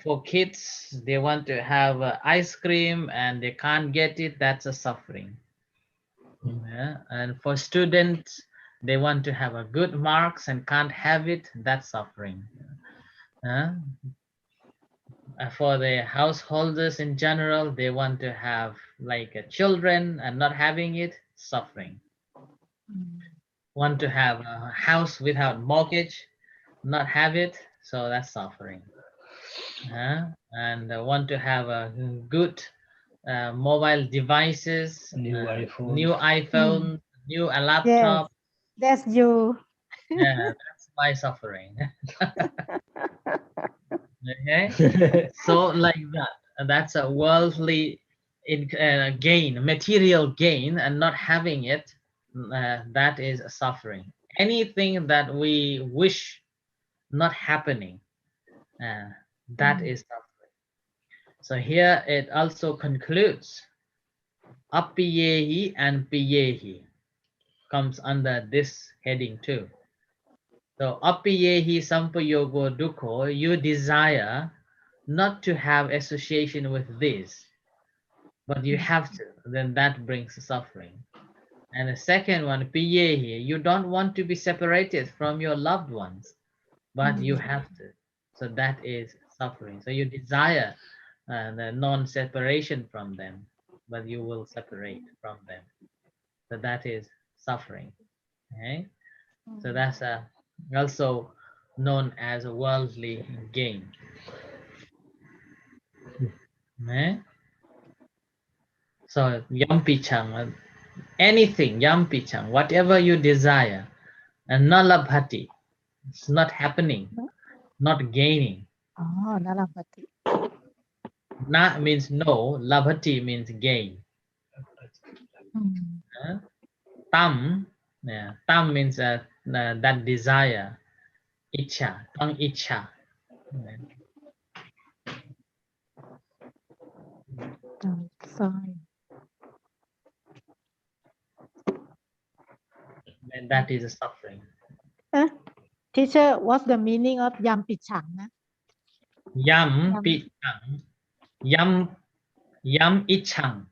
For kids, they want to have ice cream and they can't get it. That's a suffering. Yeah. And for students, they want to have a good marks and can't have it. That's suffering. Uh, for the householders in general, they want to have like children and not having it. Suffering. Want to have a house without mortgage, not have it. So that's suffering. And want to have a good mobile devices, New iPhone. new iPhone, new Yes, laptop. that's you. Yeah, that's my suffering. Okay, so like that. And that's a worldly gain, material gain, and not having it. That is suffering. Anything that we wish not happening, that is suffering. So here it also concludes. Apiyehi and piyehi comes under this heading too. So apiyehi sampayogo dukkho, you desire not to have association with this, but you have to, then that brings suffering. And the second one, piyehi, you don't want to be separated from your loved ones, but you have to. So that is suffering. So you desire the non-separation from them, but you will separate from them. So that is suffering. Okay, so that's also known as a worldly gain. Okay? So yampichang, anything yampichang, whatever you desire, and nalabhati, it's not happening, not gaining. Oh, Nalapati. Na means no, labhati means gain. Tam, yeah, tam means that desire. Icha, tang icha. Sorry. And that is a suffering. Teacher, what's the meaning of Yam Pichang? Yam pichang, yam ichang.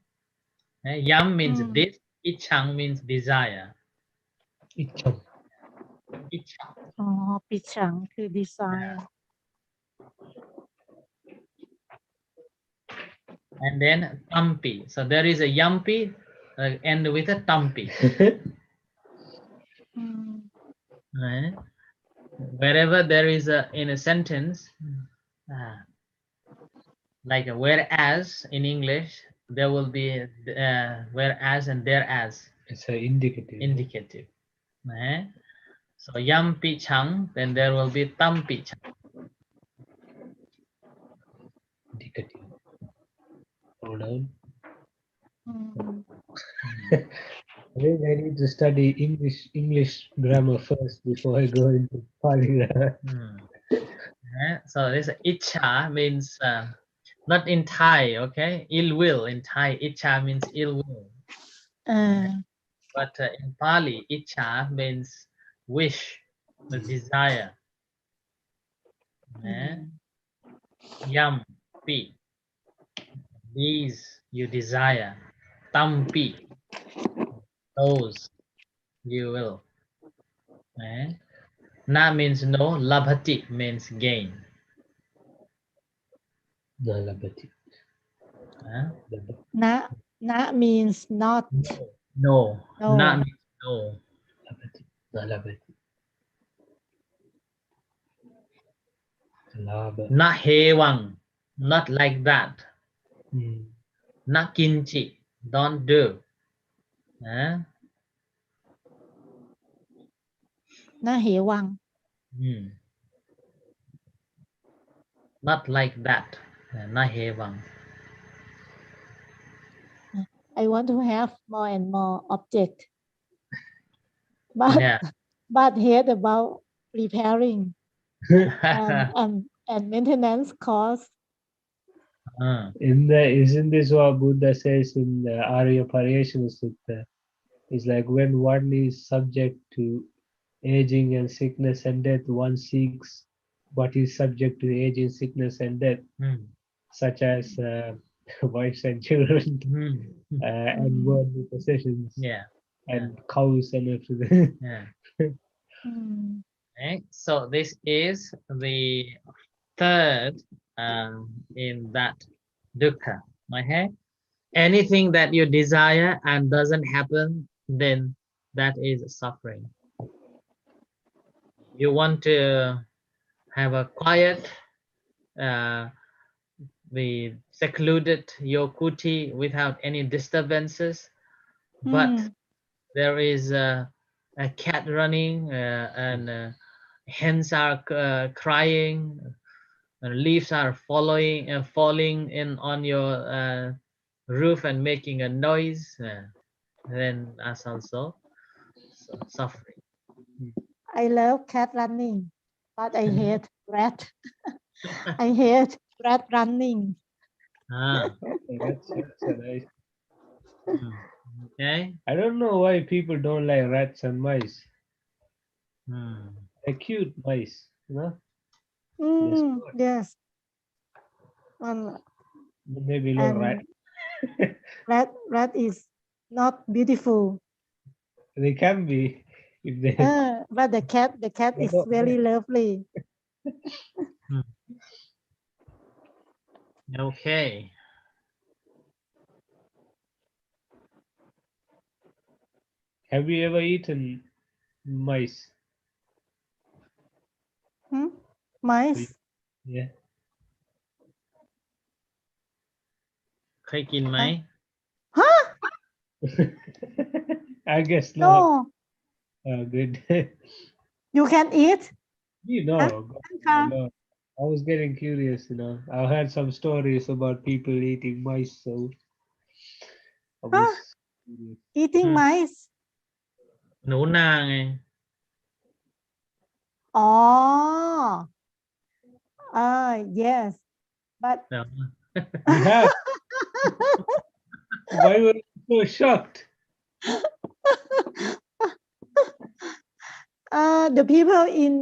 Yam means this, ichang means desire. Icham. Ichang. Oh, Pichangคือ desire. And then tampi. So there is a yampi end with a tampi. Right? Wherever there is in a sentence, like a whereas in English, there will be whereas and thereas. It's an indicative. Indicative. Right? So yampi chang, then there will be tampi chang. Indicative. Pronoun. I think I need to study English grammar first before I go into Pali. So this icha means not in Thai, okay? Ill will in Thai. Icha means ill will. But in Pali, icha means wish, the desire. Yam, pi. These you desire. Tampi. Those you will. Na means no. Labhati means gain. Nalabati. Na means not. No. No. Na means no. Nalabati. Nalabati. Na hewang. Not like that. Na kinchi. Don't do. Na hewang. Not like that. Na hewang. I want to have more and more object. But heard about repairing and maintenance costs. Isn't this what Buddha says in the Arya Pariyeshana Sutta? It's like when one is subject to aging and sickness and death, one seeks what is subject to aging, sickness and death, such as wives and children and worldly possessions. Yeah. and cows and everything. Yeah. Mm. Okay. So this is the third in that dukkha. Okay. Anything that you desire and doesn't happen, then that is suffering. You want to have a quiet, the secluded your kuti without any disturbances, but Mm. there is a cat running and hens are crying, leaves are falling in on your roof and making a noise, then that's also suffering. I love cat running, but I hate rat. I hate rat running. Ah, That's a nice. okay. I don't know why people don't like rats and mice. Hmm. They're cute mice, you know. Mm, yes. Maybe not rat. And rat is not beautiful. They can be if they. But the cat They is don't- very lovely. Okay. Have you ever eaten mice? Mice. Yeah. เคยกินไหม Huh? I guess not. No. Good. You can eat. You know, Huh? no. I was getting curious, you know. I heard some stories about people eating mice, so I was curious. Eating mice. หนูนาไง Oh. Yes. But แต่ You have? Why were you so shocked? The people in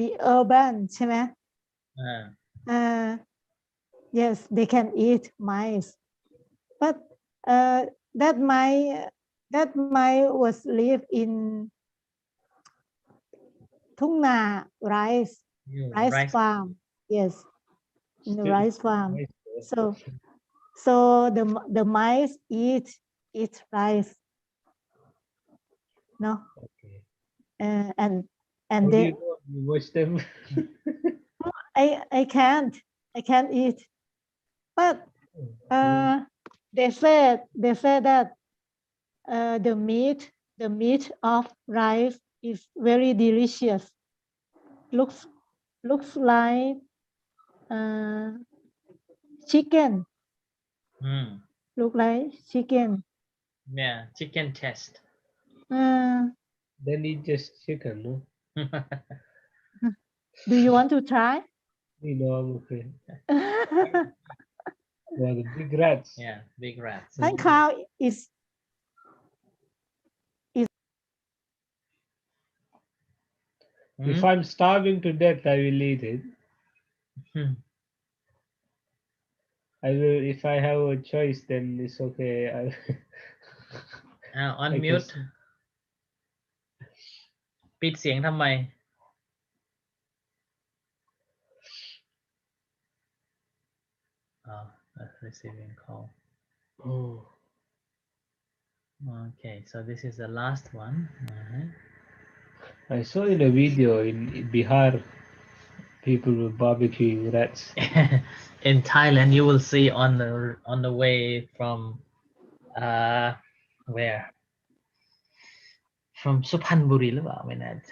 the urban ใช่ไหม yes they can eat mice but that mice was live in ทุ่งนา rice rice farm yes in the rice farm Mice, so the mice eat rice no Okay. and How do they you know? You watch them? I can't eat but they said that the meat of rice is very delicious. Looks like chicken. Look like chicken. yeah chicken test Then eat just chicken, no? Do you want to try? You know, I'm okay. Yeah, the big rats. yeah big rats ข้างคาว is If I'm starving to death, I will eat it. I will. If I have a choice, then it's okay. on I can mute see. ปิดเสียงทำไม receiving call Oh. okay so this is the last one I saw in a video in Bihar, people were barbecuing rats. in Thailand you will see on the way from where from สุพรรณบุรีหรือเปล่าไม่แน่ใจ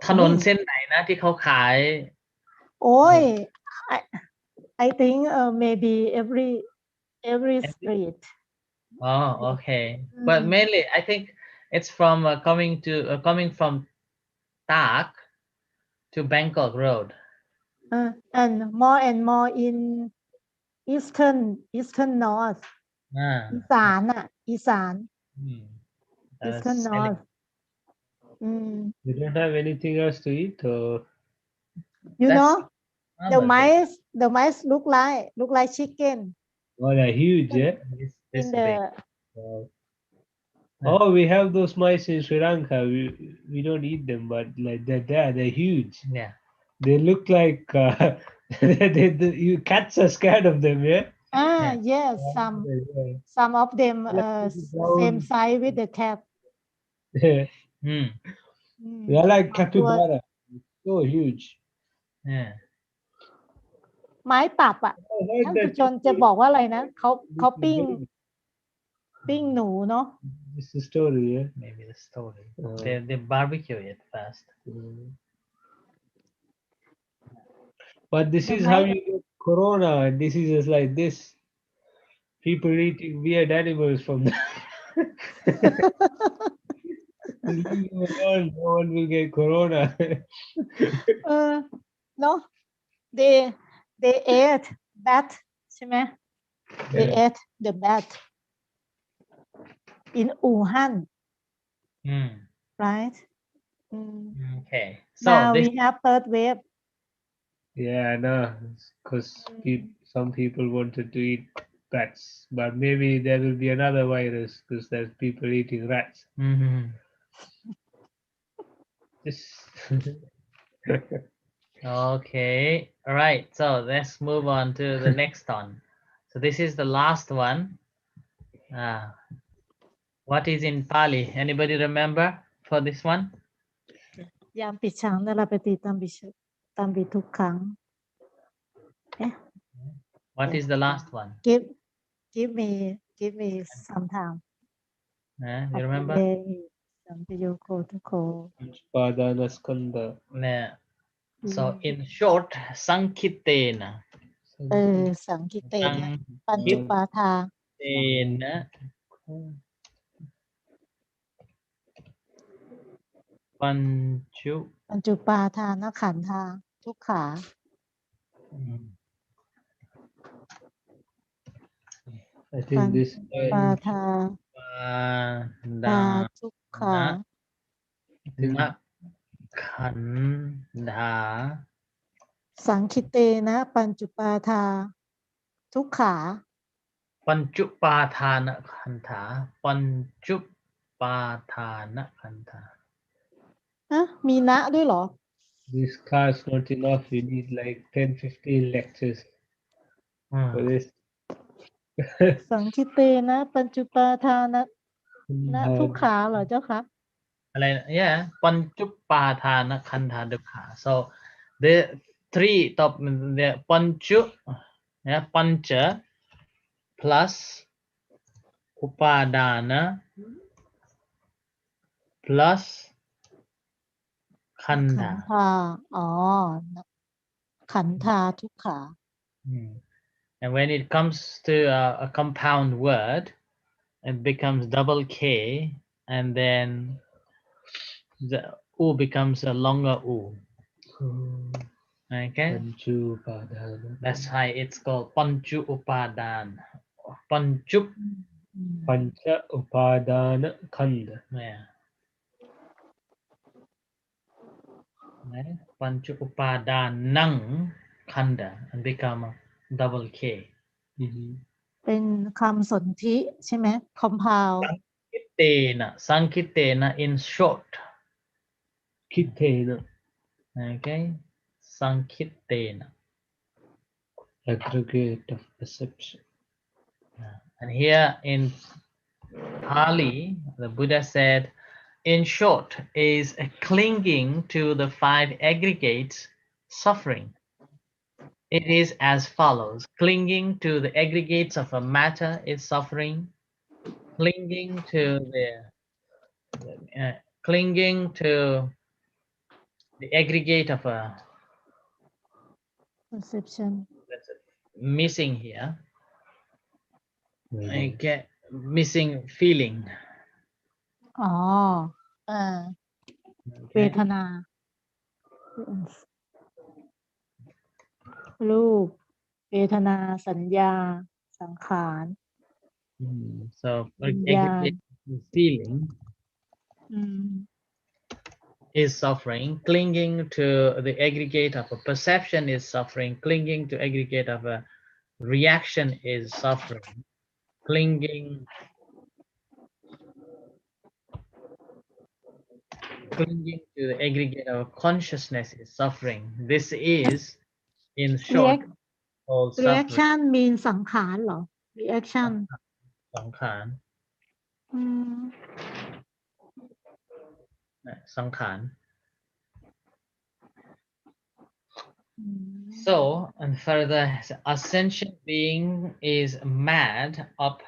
ถนนเส้นไหนนะที่เขาขาย Oh, I think maybe every street. Oh, okay. But mainly, I think it's from coming from Tak to Bangkok Road. And more in eastern north. อีสานอ่ะอีสาน eastern north. You don't have anything else to eat, or You know, the normal. mice look like chicken oh, they're huge, yeah. This in big. the Wow. Oh, we have those mice in Sri Lanka. We don't eat them, but like they're there. They're huge. Yeah. They look like you cats are scared of them. Yeah. Ah, Yeah. yes, Yeah. some of them Like same brown. size with the cat. Hmm. อืม They're like บางตัว capybara. So huge. Yeah. ไม้ตับอ่ะ I heard ท่าน that ผู้ชนจะบอกว่าอะไรนะเขา this is ปิ้ง big. หนูเนาะ This is story. Yeah. Maybe the story. Uh, They barbecue it first. But this The is how mice- you get corona and diseases like this. People eating weird animals from the leave them alone. No one will get corona. เออเนาะ they ate bat ใช่ไหม they Yeah. ate the bat in Wuhan Hmm. right อืม Okay. So now this we have third wave Yeah, no, because some people wanted to eat rats, but maybe there will be another virus because there's people eating rats. Mhm. Just Okay. All right. So let's move on to the next one. So this is the last one. What is in Pali? Anybody remember for this one? ยามปิดช้างนราปฏิตามปิดทุกครั้ง What Yeah. is the last one? give me some time You remember? Sampayoko to Padana Skanda. Yeah. So in short, Sankitena. สังคิเตนะปัญจุ Sankitena ปาทา Panchu. ปัญจุปาทานขันธาทุกขา I think this ปาทาตา Padana ทุกขา Khandha. สังคิเตนะปัญจุปาทาทุกขา Panchupatana Khandha. Panchupatana Khandha. ฮะมีนะด้วยเหรอ this class not enough. We need like 10-15 lectures for this. สังคิเตนะปัญจุปาทานะนะทุกขาเหรอเจ้าคะ Yeah, Panchupatana Khandha Dukha. So the three top, the Panchu, yeah, Pancha plus Upadana plus ขัน Khandha. ธาอ๋อขันธาทุกขา And when it comes to a compound word, it becomes double K, and then the U becomes a longer U. Okay, Panchu Padana. that's why it's called Panchu Upadan. Panchup, Pancha Upadana Khanda. yeah. Right? Panchu Upadanang Khanda and become a double K. เป็นคำสนธิใช่ไหม compound Sankitena in short. Kitena. Okay, Sankitena. Aggregate of perception. And here in Pali, the Buddha said, in short, is clinging to the five aggregates suffering. It is as follows: clinging to the aggregates of a matter is suffering. Clinging to the aggregate of a perception missing here. Okay, missing feeling. อ๋อเว Okay. ทนา รูป เวทนา สัญญา สังขาร So Yeah. aggregate feeling is suffering. Clinging to the aggregate of a perception is suffering. Clinging to aggregate of a reaction is suffering. Clinging clinging to the aggregate of consciousness is suffering. This is, in short, React called suffering. reaction mean สังขารเหรอ reaction สังขาร อืม สังขาร อืม So, and further, ascension being is made up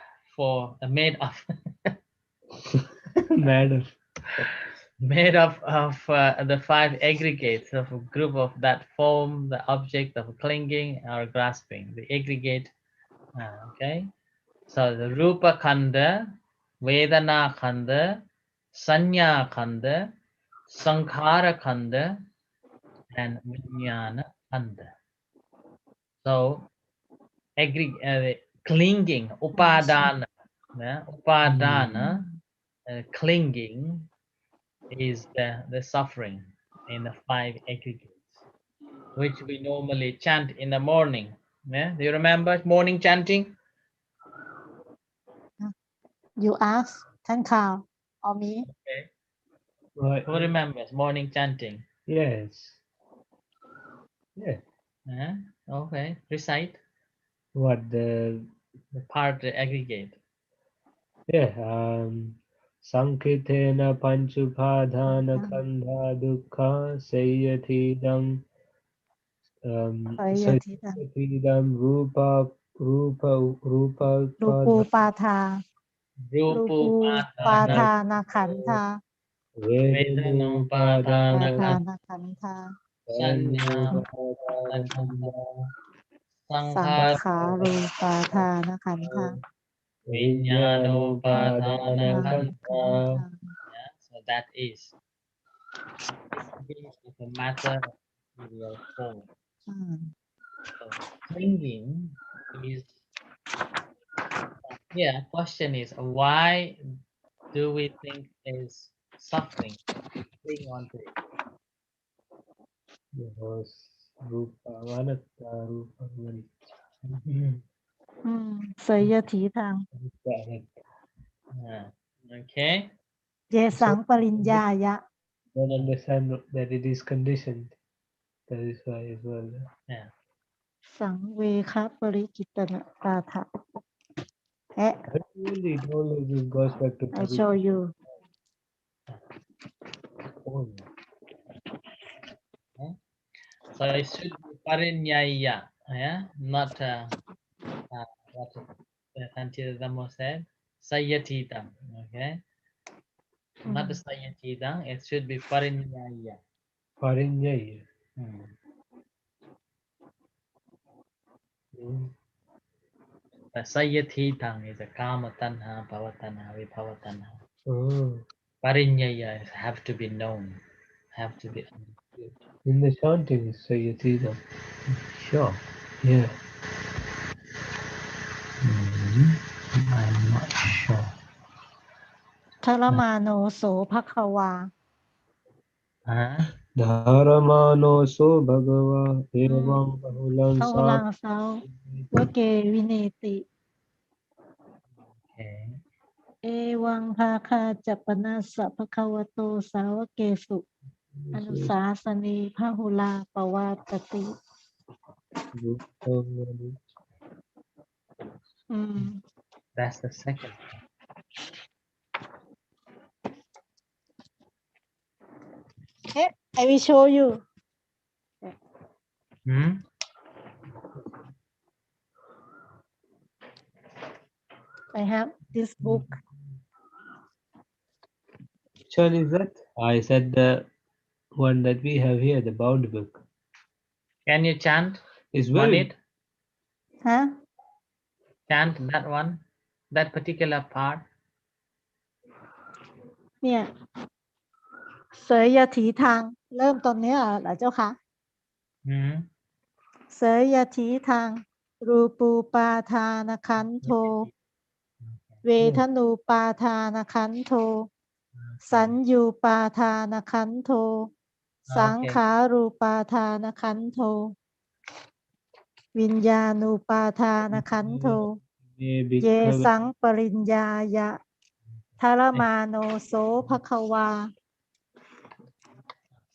made up of the five aggregates of a group of that form the object of clinging or grasping. The aggregate, okay. So the Rupa Khanda, Vedana Khanda, Sanya Khanda, Sankhara Khanda, and Vijnana Khanda. So clinging, upadana, upadana, clinging is the suffering in the five aggregates, which we normally chant in the morning. Yeah, do you remember morning chanting? you ask ท่านข่าว or me Okay. Right. Who remembers morning chanting? Yes. Yeah. Okay. Recite What the part, the aggregate. Yeah. Sankitena panchupadhana khandha dukkha sayatidam sayatidam rupa รูปูปาทา รูปูปาทานาขันธา Vedanupadana ปาทานาขันธา Sanya สัง สัง ขาร ขารูปาทานาขันธา วิญญาณุปาทานขันธ์ Yeah, so that is the matter of material form. อืม So clinging is, yeah, question is why do we think is suffering? Cling on to it. Because rupa vanatta rupa เสยถีทาง Okay. เยสังปริญญายะ Don't understand that it is conditioned. That is why as well. Yeah. สังเวคะปริกิตนะปาทะเอ๊ะ It always goes back to I show you So it should be parinyaya, yeah, not what Kanti Dhammo said, sayatitam, okay, not the sayatitam, it should be parinyaya. Parinyaya. The sayatitam is a kama tanha, bhavatanha, vibhavatanha. Parinyaya have to be known, have to be understood. In the chanting, sayatidam. Sure. Yeah. I'm not sure. ทรมาโนโสภควา Dharamano so bhagava evam bahulam เข้า sa ลังเสาวะเกวิเนติ Okay. เอวังภาคาจัปปนาสะภควโตสาวเกสุอนุสาสนีพหุลาปวาตติ That's the second. Okay, I will show you. I have this book. Which one is that? I said the one that we have here, the bound book. Can you chant? It's On very it? Huh? Chant that one, that particular part. เนี่ยเสยยถีทางเริ่มตอนนี้เหรอเจ้าคะเสยยถีทางรูปูปาทานขันโทเวทนูปาทานขันโทสัญญูปาทานขันโทสังขารูปาทานขันโทวิญญาณูปาทานขันโทเยสังปริญญายะทรมาโนโสภควา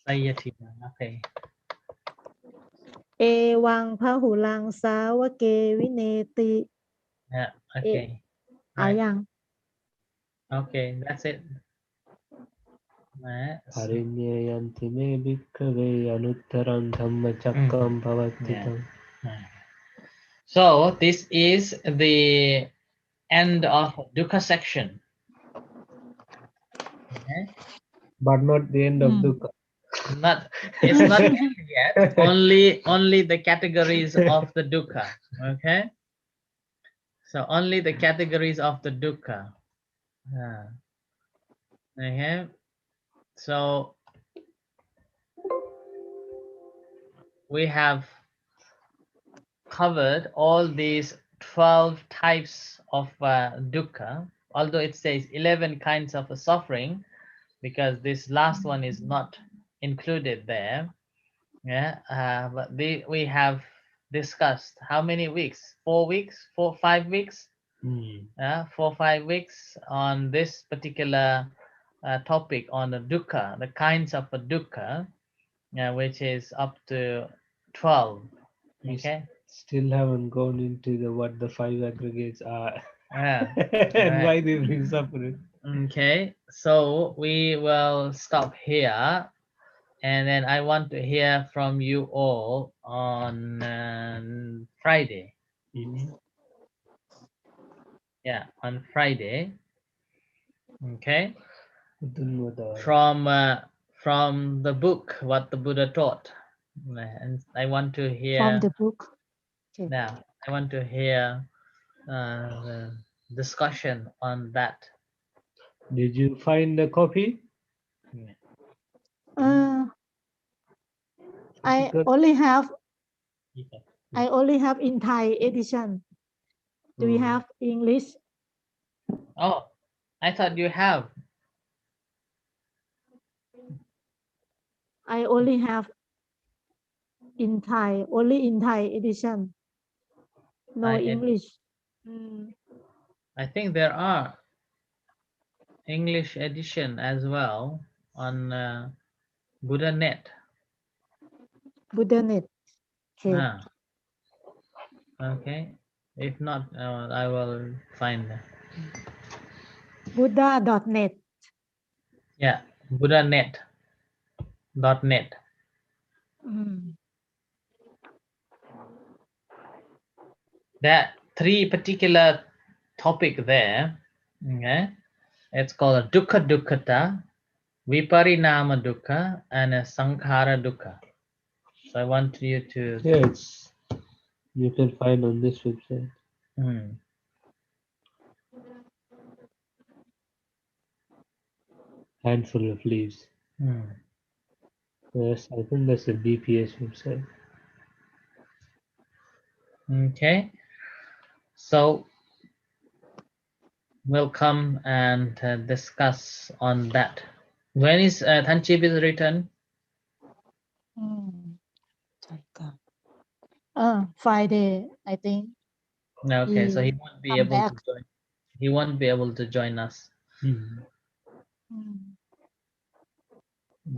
Sayatina. Okay. เอวังพหุลังสาวเกวิเนติ Yeah. เอ Okay. เอา Right. ยัง Okay. That's it. Right. Parinyayanti me bhikkhave anuttaram dhammacakram pavattitam. Yeah. So this is the end of dukkha section. Okay. But not the end of dukkha. Not it's not end yet. Only the categories of the dukkha. Okay. So only the categories of the dukkha. Okay. So we have covered all these 12 types of dukkha, although it says 11 kinds of suffering, because this last one is not included there. Yeah, but we have discussed how many weeks? 4 weeks, 5 weeks? 4 5 weeks on this particular topic on the dukkha, the kinds of a dukkha, which is up to 12. Okay. Still haven't gone into what the 5 aggregates are. Yeah. And Right. why they bring suffering. Okay, so we will stop here, and then I want to hear from you all on Friday. Yeah, on Friday. Okay. From the book what the Buddha taught, and I want to hear from the book. Okay. now. I want to hear the discussion on that. Did you find a copy? I only have in Thai edition. Do you have English? Oh, I thought you have. I only have in Thai, only in Thai edition. No English. I think there are English edition as well on BuddhaNet. BuddhaNet. Okay. Okay. If not, I will find. Buddha.net. Yeah, BuddhaNet.net. There are 3 particular topic there. Okay. It's called Dukkha Dukkhata, Viparinama Dukkha, and Sankhara Dukkha. So I want you to. Yeah, you can find on this website. Handful of leaves. Yes, I think that's the BPS website. Okay. So we'll come and discuss on that. When is Thanchip is return? Friday, I think. Okay, so he won't be able back. to join. He won't be able to join us.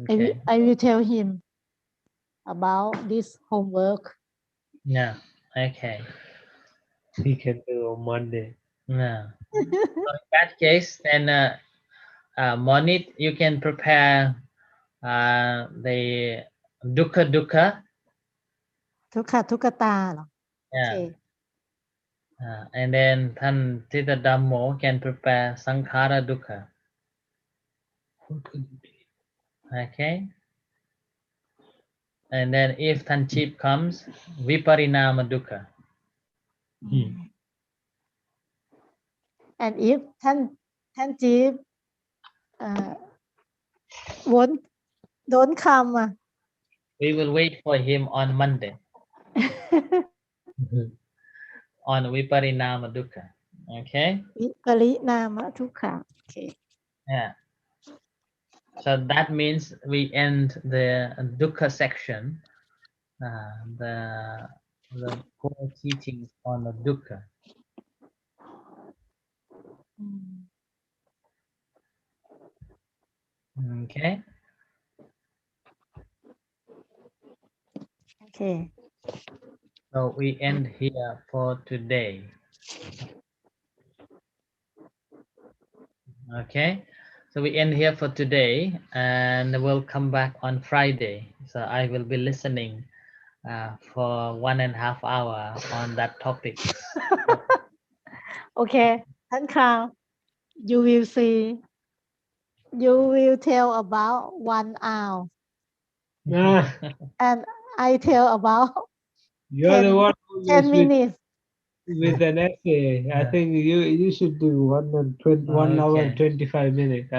Okay. I will tell him about this homework. Yeah. Okay. He can do on Monday. Yeah. So in that case, then Monit, you can prepare the Dukkha Dukkha. ทุกขทุกตาเหรอ Yeah. And then Than Tita Dhammo can prepare Sankhara Dukkha. Okay. And then if Thanchip comes, Viparinama Dukkha. And if ท่านจี๊บwon't don't come We will wait for him on Monday. On Viparinama Dukkha. Okay. Viparinama Dukkha. Okay. Yeah. So that means we end the Dukkha section, the core teachings on the Dukkha. Okay. Okay. So we end here for today. Okay, so we end here for today, and we'll come back on Friday. So I will be listening for 1.5 hour on that topic. Okay. ท่านคราว you will see you will tell about 1 hour Ah, and I tell about you're the 10 one who 10 is minutes. with an essay. I think you should do 1 hour Okay. and 25 minutes.